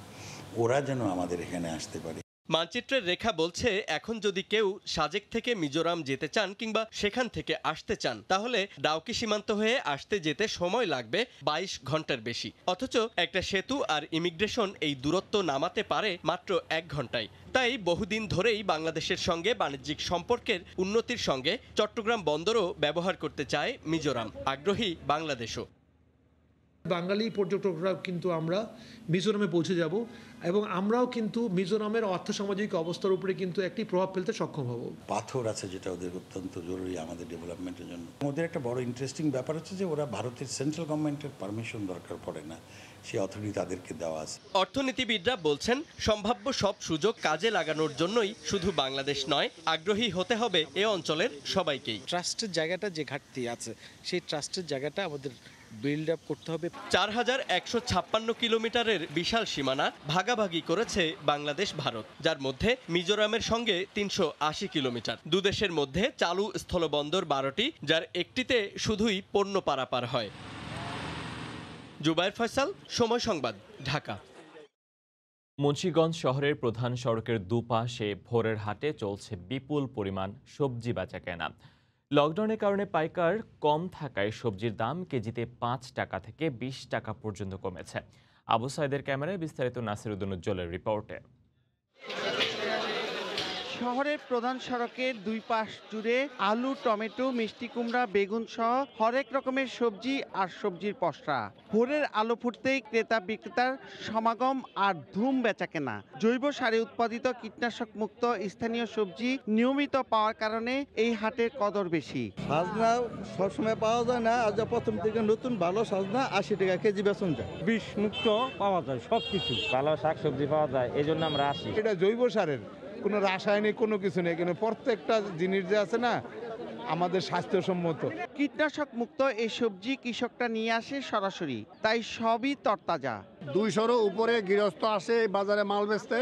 ওরা যেন আমাদের এখানে আসতে পারে। মানচিত্রের রেখা বলছে, এখন যদি কেউ সাজেক থেকে মিজোরাম যেতে চান কিংবা সেখান থেকে আসতে চান, তাহলে ডাউকি সীমান্ত হয়ে আসতে যেতে সময় লাগবে 22 ঘন্টার বেশি। অথচ একটা সেতু আর ইমিগ্রেশন এই দূরত্ব নামাতে পারে মাত্র 1 ঘন্টায়। তাই বহুদিন ধরেই বাংলাদেশের সঙ্গে বাণিজ্যিক সম্পর্কের উন্নতির সঙ্গে চট্টগ্রাম বন্দরও ব্যবহার করতে চায় মিজোরাম। আগ্রহী বাংলাদেশও। বাঙালি পর্যটকরা কিন্তু আমরা মিজোরামে পৌঁছে যাব এবং আমরাও কিন্তু মিজোরামের আর্থসামাজিক অবস্থার উপরে কিন্তু একটি প্রভাব ফেলতে সক্ষম হব। পাথর আছে যেটা ওদের অত্যন্ত জরুরি আমাদের ডেভেলপমেন্টের জন্য। ওদের একটা বড় ইন্টারেস্টিং ব্যাপার হচ্ছে যে ওরা ভারতের সেন্ট্রাল গভর্নমেন্টের পারমিশন দরকার পড়ে না, সেই অথরিটি তাদেরকে দেওয়া আছে। অর্থনীতিবিদরা বলছেন, সম্ভাব্য সব সুযোগ কাজে লাগানোর জন্যই শুধু বাংলাদেশ নয়, আগ্রহী হতে হবে এ অঞ্চলের সবাইকেই। ট্রাস্টের জায়গাটা যে ঘাটতি আছে, সেই ট্রাস্টের জায়গাটা আমাদের বিল্ড আপ করতে হবে। 4156 কিলোমিটারের বিশাল সীমানা ভাগাভাগি করেছে বাংলাদেশ ভারত, যার মধ্যে মিজোরামের সঙ্গে 380 কিলোমিটার। দুদেশের মধ্যে চালু স্থলবন্দর 12টি, যার একটিতে শুধুই পণ্য পারাপার হয়। জুবাইর ফয়সাল, সময় সংবাদ, ঢাকা। মুন্সিগঞ্জ শহরের প্রধান সড়কের দুপাশে ভোরের হাটে চলছে বিপুল পরিমাণ সবজি বেচা কেনা। লকডাউনের কারণে পাইকার কম থাকায় সবজির দাম কেজিতে 5 টাকা থেকে 20 টাকা পর্যন্ত কমেছে। আবু সাইদের ক্যামেরায় বিস্তারিত নাসিরুদ্দিন উজ্জ্বলের রিপোর্টে। শহরের প্রধান সড়কের দুই পাশ জুড়ে আলু, টমেটো, মিষ্টি কুমড়া, বেগুন সহ হরেক রকমের সবজি আর সবজির পসরা। ভোরের আলো ফুটতেই ক্রেতা বিক্রেতার সমাগম আর ধুম বেচাকেনা। জৈব সারে উৎপাদিত কীটনাশক মুক্ত স্থানীয় সবজি নিয়মিত পাওয়ার কারণে এই হাটের কদর বেশি। সাজনা সবসময় পাওয়া যায় না, আজ প্রথম থেকে নতুন ভালো সাজনা 80 টাকা কেজি বেচন যায়। বিষ মুক্ত পাওয়া যায়, সব কিছু ভালো শাকসবজি পাওয়া যায়, এই জন্য আমরা আসি। এটা জৈব সারের, কোনো রাসায়নিক কোনো কিছু নেই, কিন্তু প্রত্যেকটা জিনিস যে আছে না আমাদের স্বাস্থ্যসম্মত। কীটনাশক মুক্ত এই সবজি কৃষকরা নিয়ে আসে সরাসরি, তাই সবই তরতাজা। 200 উপরে গৃহস্থ আসে বাজারে মাল বেচতে।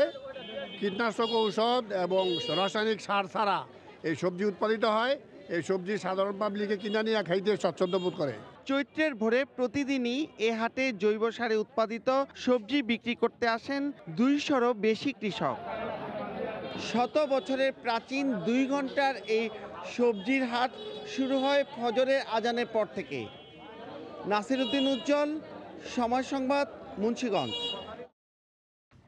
কীটনাশক ঔষধ এবং রাসায়নিক সার ছাড়া এই সবজি উৎপাদিত হয়। এই সবজি সাধারণ পাবলিকে কিনা নিয়ে খাইতে স্বচ্ছন্দ বোধ করে। চৈত্রের ভোরে প্রতিদিনই এ হাটে জৈব সারে উৎপাদিত সবজি বিক্রি করতে আসেন 200-রও বেশি কৃষক। শত বছরের প্রাচীন 2 ঘন্টার এই সবজির হাট শুরু হয় ফজরের আজানের পর থেকে। নাসিরউদ্দিন উজ্জ্বল, সময় সংবাদ, মুন্সিগঞ্জ।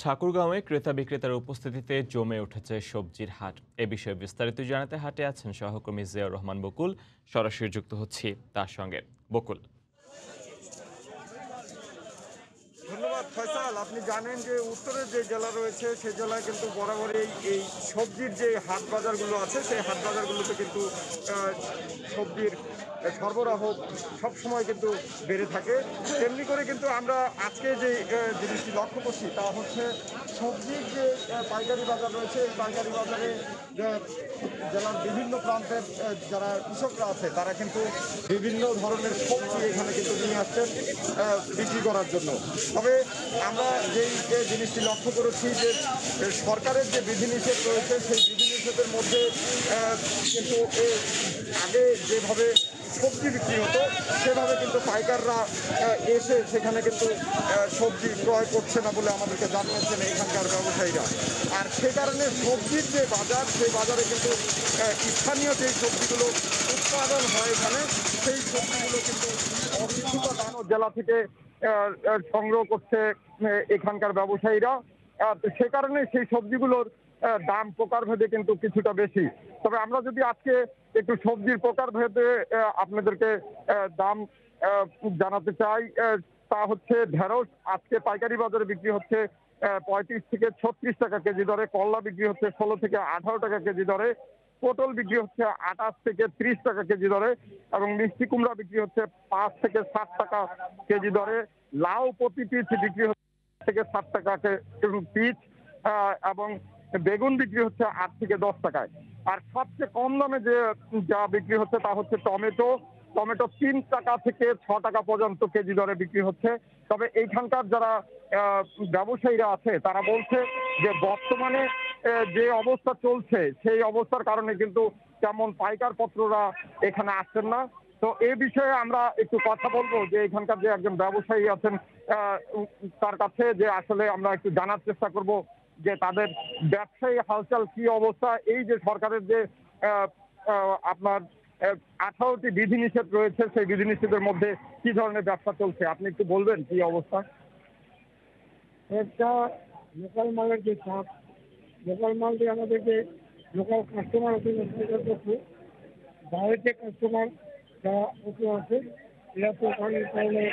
ঠাকুরগাঁওয়ে ক্রেতা বিক্রেতার উপস্থিতিতে জমে উঠেছে সবজির হাট। এ বিষয়ে বিস্তারিত জানাতে হাটে আছেন সহকর্মী জিয়াউর রহমান বকুল। সরাসরি যুক্ত হচ্ছি তার সঙ্গে। বকুল। ধন্যবাদ ফয়সাল। আপনি জানেন যে উত্তরের যে জেলা রয়েছে সেই জেলায় কিন্তু বরাবরই এই সবজির যে হাট বাজারগুলো আছে সেই হাট বাজারগুলোতে কিন্তু সবজির সরবরাহ সবসময় কিন্তু বেড়ে থাকে। তেমনি করে কিন্তু আমরা আজকে যে জিনিসটি লক্ষ্য করছি তা হচ্ছে সবজির যে পাইকারি বাজার রয়েছে এই পাইকারি বাজারে জেলার বিভিন্ন প্রান্তের যারা কৃষকরা আছে তারা কিন্তু বিভিন্ন ধরনের সবজি এখানে কিন্তু নিয়ে আসছেন বিক্রি করার জন্য। তবে আমরা যেই জিনিসটি লক্ষ্য করেছি যে সরকারের যে বিধিনিষেধ রয়েছে সেই বিধিনিষেধের মধ্যে কিন্তু আগে যেভাবে সবজি বিক্রি হতো সেভাবে কিন্তু পাইকাররা এসে সেখানে কিন্তু সবজি ক্রয় করছে না বলে আমাদেরকে জানিয়েছেন এখানকার ব্যবসায়ীরা। আর সে কারণে সবজির যে বাজার সেই বাজারে কিন্তু স্থানীয় যে সবজিগুলো উৎপাদন হয় এখানে সেই সবজিগুলো কিন্তু অভিজ্ঞতা দানো জেলা থেকে সংগ্রহ করছে এখানকার ব্যবসায়ীরা। সে কারণে সেই সবজিগুলোর দাম প্রকারভেদে কিন্তু কিছুটা বেশি। তবে আমরা যদি আজকে একটু সবজির প্রকারভেদে আপনাদেরকে দাম জানাতে চাই, তা হচ্ছে ঢেঁড়স আজকে পাইকারি বাজারে বিক্রি হচ্ছে 35 থেকে 36 টাকা কেজি দরে, করলা বিক্রি হচ্ছে 16 থেকে 18 টাকা কেজি দরে, পটল বিক্রি হচ্ছে 28 থেকে 30 টাকা কেজি দরে এবং মিষ্টি কুমড়া বিক্রি হচ্ছে 5 থেকে 7 টাকা কেজি দরে। লাউ প্রতি পিস বিক্রি হচ্ছে থেকে 7 টাকা পিস এবং বেগুন বিক্রি হচ্ছে 8 থেকে 10 টাকায়। আর সবচেয়ে কম দামে যা বিক্রি হচ্ছে তা হচ্ছে টমেটো 3 টাকা থেকে 6 টাকা পর্যন্ত কেজি দরে বিক্রি হচ্ছে। তবে এইখানকার যারা ব্যবসায়ীরা আছে তারা বলছে যে বর্তমানে যে অবস্থা চলছে সেই অবস্থার কারণে কিন্তু তেমন পাইকার পত্ররা এখানে আসছেন না। তো এই বিষয়ে আমরা একটু কথা বলবো যে এখানকার যে একজন ব্যবসায়ী আছেন তার কাছে, যে আসলে আমরা একটু জানার চেষ্টা করব যে তাদের ব্যবসায়ী হালচাল কি অবস্থা। এই যে সরকারের যে আপনার 18টি বিধিনিষেধ রয়েছে সেই বিধিনিষেধের মধ্যে কি ধরনের ব্যবসা চলছে আপনি একটু বলবেন কি অবস্থা? একটা লোকাল মালের যে চাপ, লোকাল মাল দিয়ে আমাদেরকে লোকাল কাস্টমার আছে, বাইরের যে কাস্টমার যারা আছে এরা তো কারণে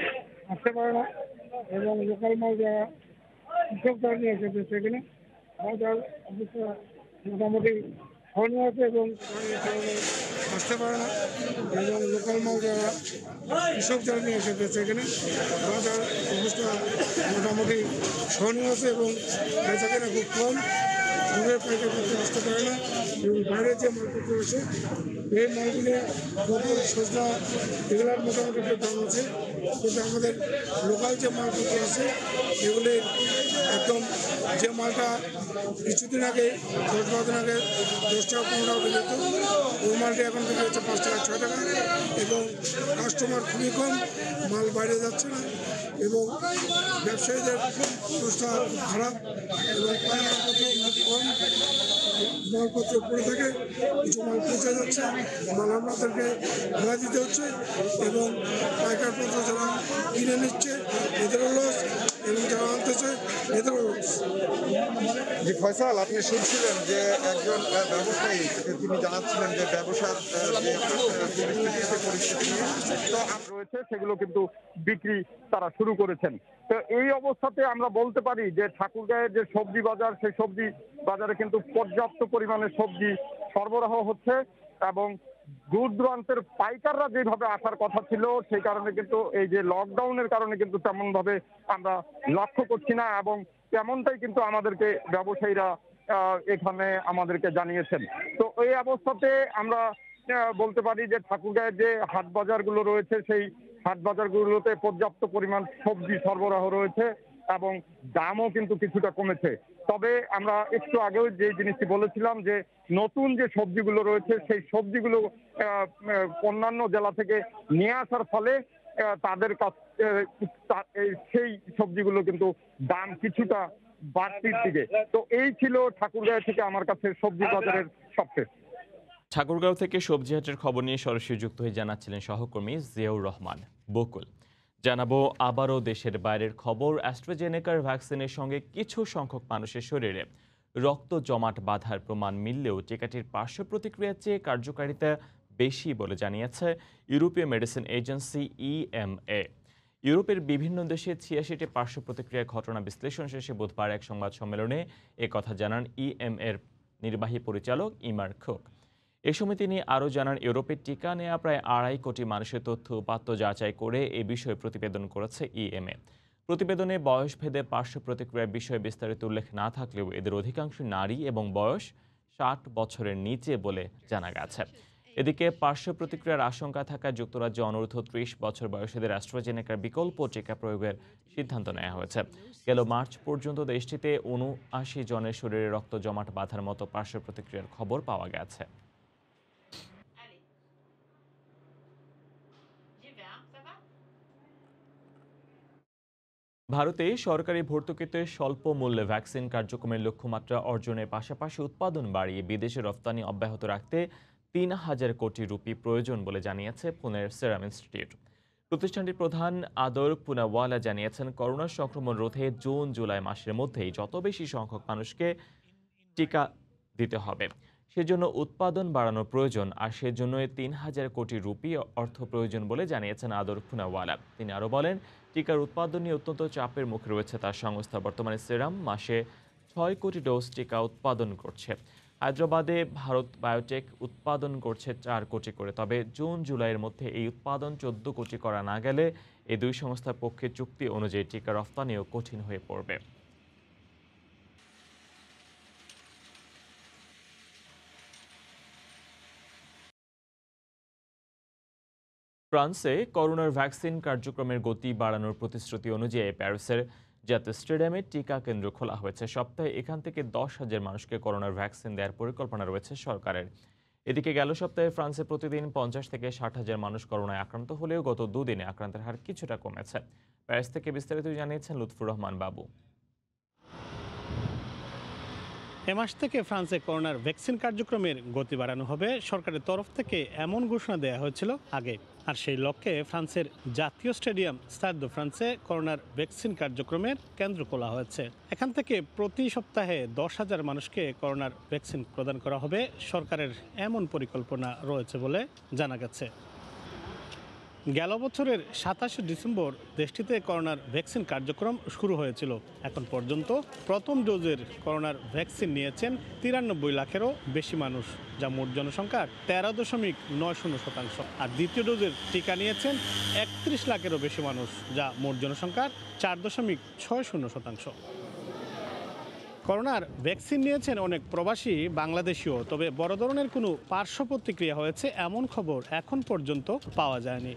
আসতে পারে না এবং লোকাল মাল যারা কৃষক যারা নিয়ে এসেছে সেখানে বাজার অবস্থা মোটামুটি সহনীয় আছে এবং আসতে পারে না এবং লোকাল মাল যারা কৃষক যারা নিয়ে এসেছে সেখানে বাজার অবস্থা মোটামুটি সহনীয় আছে এবং বেচাকেনা খুব কম। দূরের পাইকার করতে আসতে পারে না এবং বাইরে যে মালপত্র আছে এই মালগুলি পটল, সজনা এগুলোর মোটামুটি একটু দাম আছে, কিন্তু আমাদের লোকাল যে মালপত্র আছে এগুলি একদম যে মালটা কিছুদিন আগে 10-12 দিন আগে 10 টাকা 15 টাকা যেত ওই মালটা এখন থেকে হচ্ছে 5 টাকা 6 টাকা এবং কাস্টমার খুবই কম, মাল বাইরে যাচ্ছে না এবং ব্যবসায়ীদের অবস্থা খারাপ এবং মালপত্র কম, মালপত্র পড়ে থাকে, কিছু মাল পৌঁছে যাচ্ছে, মাল আমাদেরকে ভাড়া দিতে হচ্ছে এবং পাইকার পত্র যারা কিনে নিচ্ছে এদেরও লস এবং যারা আনতেছে এদের জি ফয়সাল, আপনি শুনছিলেন যে একজন ব্যবসায়ী তিনি জানাচ্ছিলেন যে ব্যবসার যে পরিস্থিতি রয়েছে সেগুলো কিন্তু বিক্রি তারা শুরু করেছেন। তো এই অবস্থাতে আমরা বলতে পারি যে ঠাকুরগাঁয়ের যে সবজি বাজার, সেই সবজি বাজারে কিন্তু পর্যাপ্ত পরিমাণে সবজি সরবরাহ হচ্ছে এবং দূর দূরান্তের পাইকাররা যেভাবে আসার কথা ছিল সেই কারণে কিন্তু এই যে লকডাউনের কারণে কিন্তু তেমন ভাবে আমরা লক্ষ্য করছি না এবং তেমনটাই কিন্তু আমাদেরকে ব্যবসায়ীরা এখানে আমাদেরকে জানিয়েছেন। তো এই অবস্থাতে আমরা বলতে পারি যে ঠাকুরগাঁয়ের যে হাট বাজারগুলো রয়েছে সেই হাট বাজারগুলোতে পর্যাপ্ত পরিমাণ সবজি সরবরাহ রয়েছে এবং দামও কিন্তু কিছুটা কমেছে। তবে আমরা একটু আগেও যে জিনিসটি বলেছিলাম যে নতুন যে সবজিগুলো রয়েছে সেই সবজিগুলো অন্যান্য জেলা থেকে নিয়ে আসার ফলে তাদের কাছ সেই সবজিগুলো কিন্তু দাম কিছুটা বাড়তির দিকে। তো এই ছিল ঠাকুরগাঁও থেকে আমার কাছে সবজি বাজারের সবশেষ। ঠাকুরগাঁও থেকে সবজি হাটের খবর নিয়ে সরাসরি যুক্ত হয়ে জানাচ্ছিলেন সহকর্মী জিয়াউর রহমান বকুল। জানাবো আবারও দেশের বাইরের খবর। অ্যাস্ট্রাজেনেকার ভ্যাকসিনের সঙ্গে কিছু সংখ্যক মানুষের শরীরে রক্ত জমাট বাঁধার প্রমাণ মিললেও টিকাটির পার্শ্ব প্রতিক্রিয়ার চেয়ে কার্যকারিতা বেশি বলে জানিয়েছে ইউরোপীয় মেডিসিন এজেন্সি EMA। ইউরোপের বিভিন্ন দেশে ৮৬টি পার্শ্ব প্রতিক্রিয়ার ঘটনা বিশ্লেষণ শেষে বুধবার এক সংবাদ সম্মেলনে একথা জানান EMA-র নির্বাহী পরিচালক ইমার খুক। এ সময় তিনি আরও জানান, ইউরোপের টিকা নেওয়া প্রায় ২.৫ কোটি মানুষের তথ্য উপাত্ত যাচাই করে এ বিষয়ে প্রতিবেদন করেছে EMA। প্রতিবেদনে বয়সভেদে পার্শ্ব প্রতিক্রিয়ার বিষয়ে বিস্তারিত উল্লেখ না থাকলেও এদের অধিকাংশ নারী এবং বয়স ৬০ বছরের নিচে বলে জানা গেছে। এদিকে পার্শ্ব প্রতিক্রিয়ার আশঙ্কা থাকায় যুক্তরাজ্যে অনূর্ধ্ব ৩০ বছর বয়সীদের অ্যাস্ট্রাজেনেকার বিকল্প টিকা প্রয়োগের সিদ্ধান্ত নেওয়া হয়েছে। গেল মার্চ পর্যন্ত দেশটিতে ৭৯ জনের শরীরে রক্ত জমাট বাঁধার মতো পার্শ্ব প্রতিক্রিয়ার খবর পাওয়া গেছে। ভারতে সরকারি ভর্তুকিতে স্বল্প মূল্যে ভ্যাকসিন কার্যক্রমের লক্ষ্যমাত্রা অর্জনের পাশাপাশি উৎপাদন বাড়িয়ে বিদেশে রপ্তানি অব্যাহত রাখতে ৩,০০০ কোটি রুপি প্রয়োজন বলে জানিয়েছে পুনের সেরাম ইনস্টিটিউট। প্রতিষ্ঠানটির প্রধান আদর পুনাওয়ালা জানিয়েছেন, করোনা সংক্রমণ রোধে জুন জুলাই মাসের মধ্যেই যত বেশি সংখ্যক মানুষকে টিকা দিতে হবে সেজন্য উৎপাদন বাড়ানোর প্রয়োজন, আর সেজন্যই ৩,০০০ কোটি রুপি অর্থ প্রয়োজন বলে জানিয়েছেন আদর পুনাওয়ালা। তিনি আরও বলেন, টিকার উৎপাদন নিয়ে অত্যন্ত চাপের মুখে রয়েছে তার সংস্থা। বর্তমানে সেরাম মাসে ৬ কোটি ডোজ টিকা উৎপাদন করছে। হায়দ্রাবাদে ভারত বায়োটেক উৎপাদন করছে ৪ কোটি করে। তবে জুন জুলাইয়ের মধ্যে এই উৎপাদন ১৪ কোটি করা না গেলে এই দুই সংস্থার পক্ষে চুক্তি অনুযায়ী টিকা রফতানিও কঠিন হয়ে পড়বে। ফ্রান্সে করোনার ভ্যাকসিন কার্যক্রমের গতি বাড়ানোর প্রতিশ্রুতি অনুযায়ী প্যারিসের জাতীয় স্টেডিয়ামে টিকা কেন্দ্র খোলা হয়েছে। সপ্তাহে এখান থেকে ১০,০০০ মানুষকে করোনার ভ্যাকসিন দেওয়ার পরিকল্পনা রয়েছে সরকারের। এদিকে গেল সপ্তাহে ফ্রান্সে প্রতিদিন ৫০ থেকে ৬০,০০০ মানুষ করোনায় আক্রান্ত হলেও গত দুদিনে আক্রান্তের হার কিছুটা কমেছে। প্যারিস থেকে বিস্তারিত জানিয়েছেন লুৎফুর রহমান বাবু। এ মাস থেকে ফ্রান্সে করোনার ভ্যাকসিন কার্যক্রমের গতি বাড়ানো হবে সরকারের তরফ থেকে এমন ঘোষণা দেওয়া হয়েছিল আগে। আর সেই লক্ষ্যে ফ্রান্সের জাতীয় স্টেডিয়াম স্টাদ দে ফ্রান্সে করোনার ভ্যাকসিন কার্যক্রমের কেন্দ্র খোলা হয়েছে। এখান থেকে প্রতি সপ্তাহে ১০,০০০ মানুষকে করোনার ভ্যাকসিন প্রদান করা হবে সরকারের এমন পরিকল্পনা রয়েছে বলে জানা গেছে। গেল বছরের ২৭ ডিসেম্বর দেশটিতে করোনার ভ্যাকসিন কার্যক্রম শুরু হয়েছিল। এখন পর্যন্ত প্রথম ডোজের করোনার ভ্যাকসিন নিয়েছেন ৯৩ লাখেরও বেশি মানুষ, যা মোট জনসংখ্যার ১৩.৯০%। আর দ্বিতীয় ডোজের টিকা নিয়েছেন ৩১ লাখেরও বেশি মানুষ, যা মোট জনসংখ্যার ৪.৬০%। করোনার ভ্যাকসিন নিয়েছেন অনেক প্রবাসী বাংলাদেশিও, তবে বড় ধরনের কোনো পার্শ্ব প্রতিক্রিয়া হয়েছে এমন খবর এখন পর্যন্ত পাওয়া যায়নি।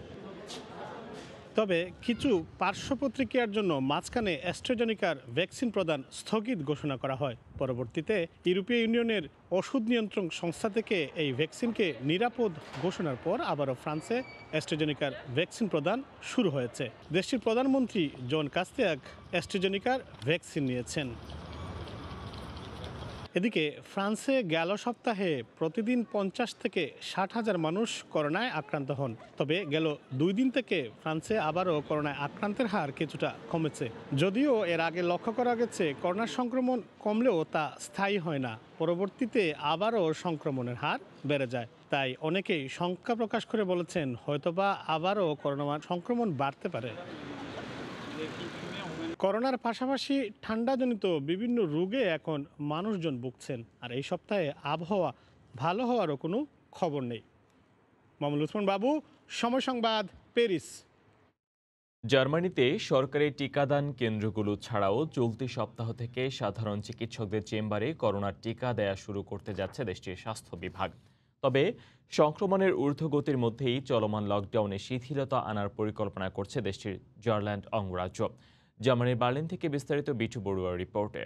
তবে কিছু পার্শ্ব প্রতিক্রিয়ার জন্য মাঝখানে অ্যাস্ট্রাজেনেকার ভ্যাকসিন প্রদান স্থগিত ঘোষণা করা হয়। পরবর্তীতে ইউরোপীয় ইউনিয়নের ওষুধ নিয়ন্ত্রণ সংস্থা থেকে এই ভ্যাকসিনকে নিরাপদ ঘোষণার পর আবারও ফ্রান্সে অ্যাস্ট্রাজেনেকার ভ্যাকসিন প্রদান শুরু হয়েছে। দেশটির প্রধানমন্ত্রী জন কাস্তেয়াক অ্যাস্ট্রাজেনেকার ভ্যাকসিন নিয়েছেন। এদিকে ফ্রান্সে গেল সপ্তাহে প্রতিদিন 50 থেকে 60,000 মানুষ করোনায় আক্রান্ত হন। তবে গেল 2 দিন থেকে ফ্রান্সে আবারও করোনায় আক্রান্তের হার কিছুটা কমেছে। যদিও এর আগে লক্ষ্য করা গেছে করোনার সংক্রমণ কমলেও তা স্থায়ী হয় না, পরবর্তীতে আবারও সংক্রমণের হার বেড়ে যায়। তাই অনেকেই শঙ্কা প্রকাশ করে বলেছেন হয়তোবা আবারও করোনা সংক্রমণ বাড়তে পারে। করোনার পাশাপাশি ঠান্ডাজনিত বিভিন্ন রোগে এখন মানুষজন ভুগছেন, আর এই সপ্তাহে আবহাওয়া ভালো হওয়ারও কোনো খবর নেই। মামুল উসমান বাবু, সময় সংবাদ, প্যারিস। জার্মানিতে সরকারি টিকাদান কেন্দ্রগুলো ছাড়াও চলতি সপ্তাহ থেকে সাধারণ চিকিৎসকদের চেম্বারে করোনার টিকা দেয়া শুরু করতে যাচ্ছে দেশটির স্বাস্থ্য বিভাগ। তবে সংক্রমণের ঊর্ধ্বগতির মধ্যেই চলমান লকডাউনে শিথিলতা আনার পরিকল্পনা করছে দেশটির জার্ল্যান্ড অঙ্গরাজ্য। জার্মানির বার্লিন থেকে বিস্তারিত বিটু বড়ুয়ার রিপোর্টে।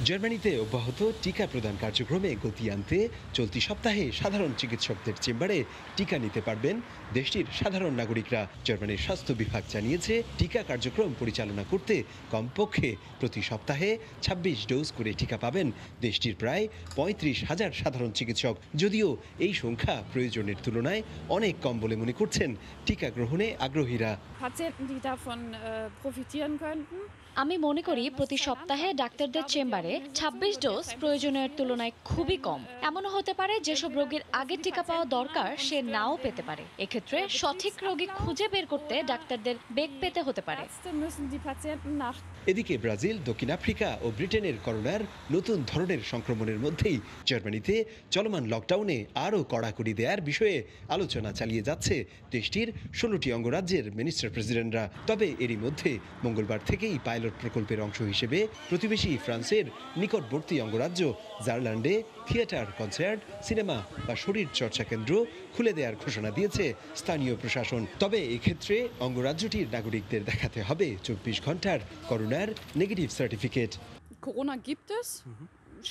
জার্মানিতে অব্যাহত টিকা প্রদান কার্যক্রমে গতি আনতে চলতি সপ্তাহে সাধারণ চিকিৎসকদের চেম্বারে টিকা নিতে পারবেন দেশটির সাধারণ নাগরিকরা। জার্মানির স্বাস্থ্য বিভাগ জানিয়েছে টিকা কার্যক্রম পরিচালনা করতে কমপক্ষে প্রতি সপ্তাহে 26 ডোজ করে টিকা পাবেন দেশটির প্রায় 35,000 সাধারণ চিকিৎসক। যদিও এই সংখ্যা প্রয়োজনের তুলনায় অনেক কম বলে মনে করছেন টিকা গ্রহণে আগ্রহীরা। আমি মনে করি প্রতি সপ্তাহে ডাক্তারদের চেম্বারে 26 ডোজ প্রয়োজনের তুলনায় খুবই কম। এমনও হতে পারে যেসব রোগীর আগে টিকা পাওয়া দরকার সে নাও পেতে পারে। এক্ষেত্রে সঠিক রোগী খুঁজে বের করতে ডাক্তারদের বেগ পেতে হতে পারে। এদিকে ব্রাজিল, দক্ষিণ আফ্রিকা ও ব্রিটেনের করোনার নতুন ধরনের সংক্রমণের মধ্যেই জার্মানিতে চলমান লকডাউনে আরও কড়াকড়ি দেওয়ার বিষয়ে আলোচনা চালিয়ে যাচ্ছে দেশটির 16টি অঙ্গরাজ্যের মিনিস্টার প্রেসিডেন্টরা। তবে এরই মধ্যে মঙ্গলবার থেকেই পাইলট প্রকল্পের অংশ হিসেবে প্রতিবেশী ফ্রান্সের নিকটবর্তী অঙ্গরাজ্য জার্ল্যান্ডে থিয়েটার, কনসার্ট, সিনেমা বা শরীর চর্চা কেন্দ্র খুলে দেওয়ার ঘোষণা দিয়েছে স্থানীয় প্রশাসন। তবে এক্ষেত্রে অঙ্গরাজ্যটির নাগরিকদের দেখাতে হবে 24 ঘন্টার করোনার negative certificate. Corona gibt es,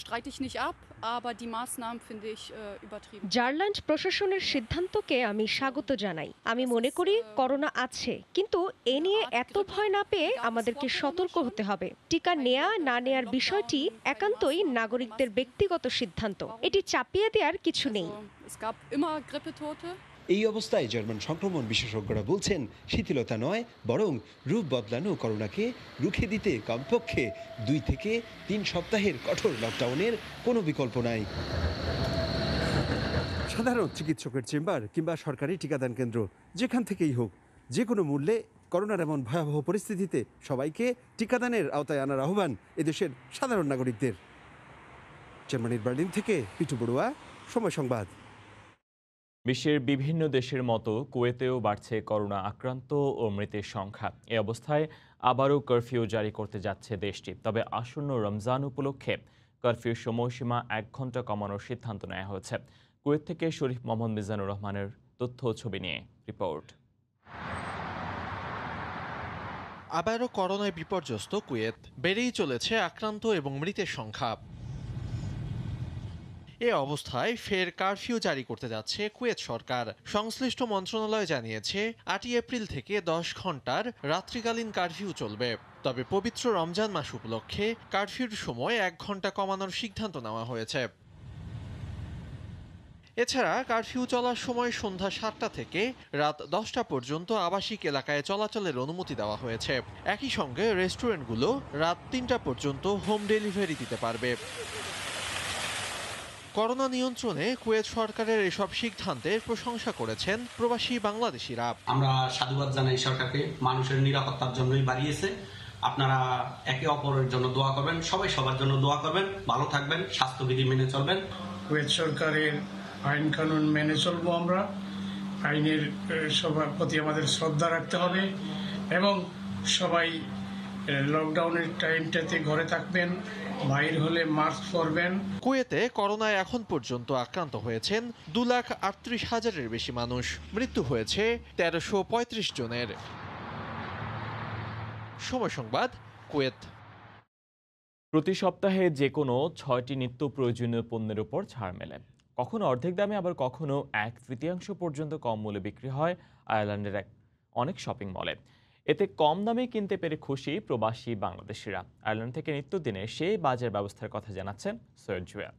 streite ich nicht ab, aber die Maßnahmen finde ich übertrieben. জার্ল্যান্ড প্রশাসনের সিদ্ধান্তকে আমি স্বাগত জানাই। আমি মনে করি করোনা আছে, কিন্তু এ নিয়ে এত ভয় না পেয়ে আমাদেরকে সতর্ক হতে হবে। টিকা নেয়া না নেয়ার বিষয়টি একান্তই নাগরিকদের ব্যক্তিগত সিদ্ধান্ত, এটি চাপিয়ে দেওয়ার কিছু নেই। Es gab immer Grippetote. এই অবস্থায় জার্মান সংক্রমণ বিশেষজ্ঞরা বলছেন শিথিলতা নয়, বরং রূপ বদলানো করোনাকে রুখে দিতে কমপক্ষে 2 থেকে 3 সপ্তাহের কঠোর লকডাউনের কোনো বিকল্প নাই। সাধারণ চিকিৎসকের চেম্বার কিংবা সরকারি টিকাদান কেন্দ্র যেখান থেকেই হোক, যে কোনো মূল্যে করোনার এমন ভয়াবহ পরিস্থিতিতে সবাইকে টিকাদানের আওতায় আনার আহ্বান এদেশের সাধারণ নাগরিকদের। জার্মানির বার্লিন থেকে পিটু বড়ুয়া, সময় সংবাদ। বিশ্বের বিভিন্ন দেশের মতো কুয়েতেও বাড়ছে করোনা আক্রান্ত ও মৃতের সংখ্যা। এ অবস্থায় আবারও কারফিউ জারি করতে যাচ্ছে দেশটি। তবে আসন্ন রমজান উপলক্ষে কারফিউর সময়সীমা 1 ঘন্টা কমানোর সিদ্ধান্ত নেওয়া হয়েছে। কুয়েত থেকে শরীফ মোহাম্মদ মিজানুর রহমানের তথ্য ও ছবি নিয়ে রিপোর্ট। আবারও করোনায় বিপর্যস্ত কুয়েত, বেড়েই চলেছে আক্রান্ত এবং মৃতের সংখ্যা। এ অবস্থায় ফের কারফিউ জারি করতে যাচ্ছে কুয়েত সরকার। সংশ্লিষ্ট মন্ত্রণালয় জানিয়েছে 8 এপ্রিল থেকে 10 ঘন্টার রাত্রিকালীন কারফিউ চলবে। তবে পবিত্র রমজান মাস উপলক্ষে কারফিউর সময় 1 ঘন্টা কমানোর সিদ্ধান্ত নেওয়া হয়েছে। এছাড়া কারফিউ চলার সময় সন্ধ্যা 7টা থেকে রাত 10টা পর্যন্ত আবাসিক এলাকায় চলাচলের অনুমতি দেওয়া হয়েছে। একই সঙ্গে রেস্টুরেন্টগুলো রাত 3টা পর্যন্ত হোম ডেলিভারি দিতে পারবে। করোনা নিয়ন্ত্রণে কুয়েত সরকারের এসব সিদ্ধান্তের প্রশংসা করেছেন প্রবাসী বাংলাদেশিরা। আমরা সাধুবাদ জানাই সরকারকে, মানুষের নিরাপত্তার জন্যই বাড়িয়েছে। আপনারা একে অপরের জন্য দোয়া করবেন, সবাই সবার জন্য দোয়া করবেন, ভালো থাকবেন, স্বাস্থ্যবিধি মেনে চলবেন। কুয়েত সরকারের আইন কানুন মেনে চলবো। আমরা আইনের সবার প্রতি আমাদের শ্রদ্ধা রাখতে হবে এবং সবাই লকডাউনের টাইমটাতে ঘরে থাকবেন, বাইরে হলে মাস্ক পরবেন। কুয়েতে করোনায় এখন পর্যন্ত আক্রান্ত হয়েছেন 2,38,000-এর বেশি মানুষ। মৃত্যু হয়েছে 1335 জনের। সময় সংবাদ, কুয়েত। প্রতি সপ্তাহে যে কোনো 6টি নিত্য প্রয়োজনীয় পণ্যের উপর ছাড় মেলে। কখনো অর্ধেক দামে, আবার কখনো 1/3 পর্যন্ত কম মূল্যে বিক্রি হয় আয়ারল্যান্ডের অনেক শপিং মলে। এতে কম দামে কিনতে পেরে খুশি প্রবাসী বাংলাদেশিরা। আয়ারল্যান্ড থেকে নিত্যদিনে সেই বাজার ব্যবস্থার কথা জানাচ্ছেন সৈয়দ জুয়েল।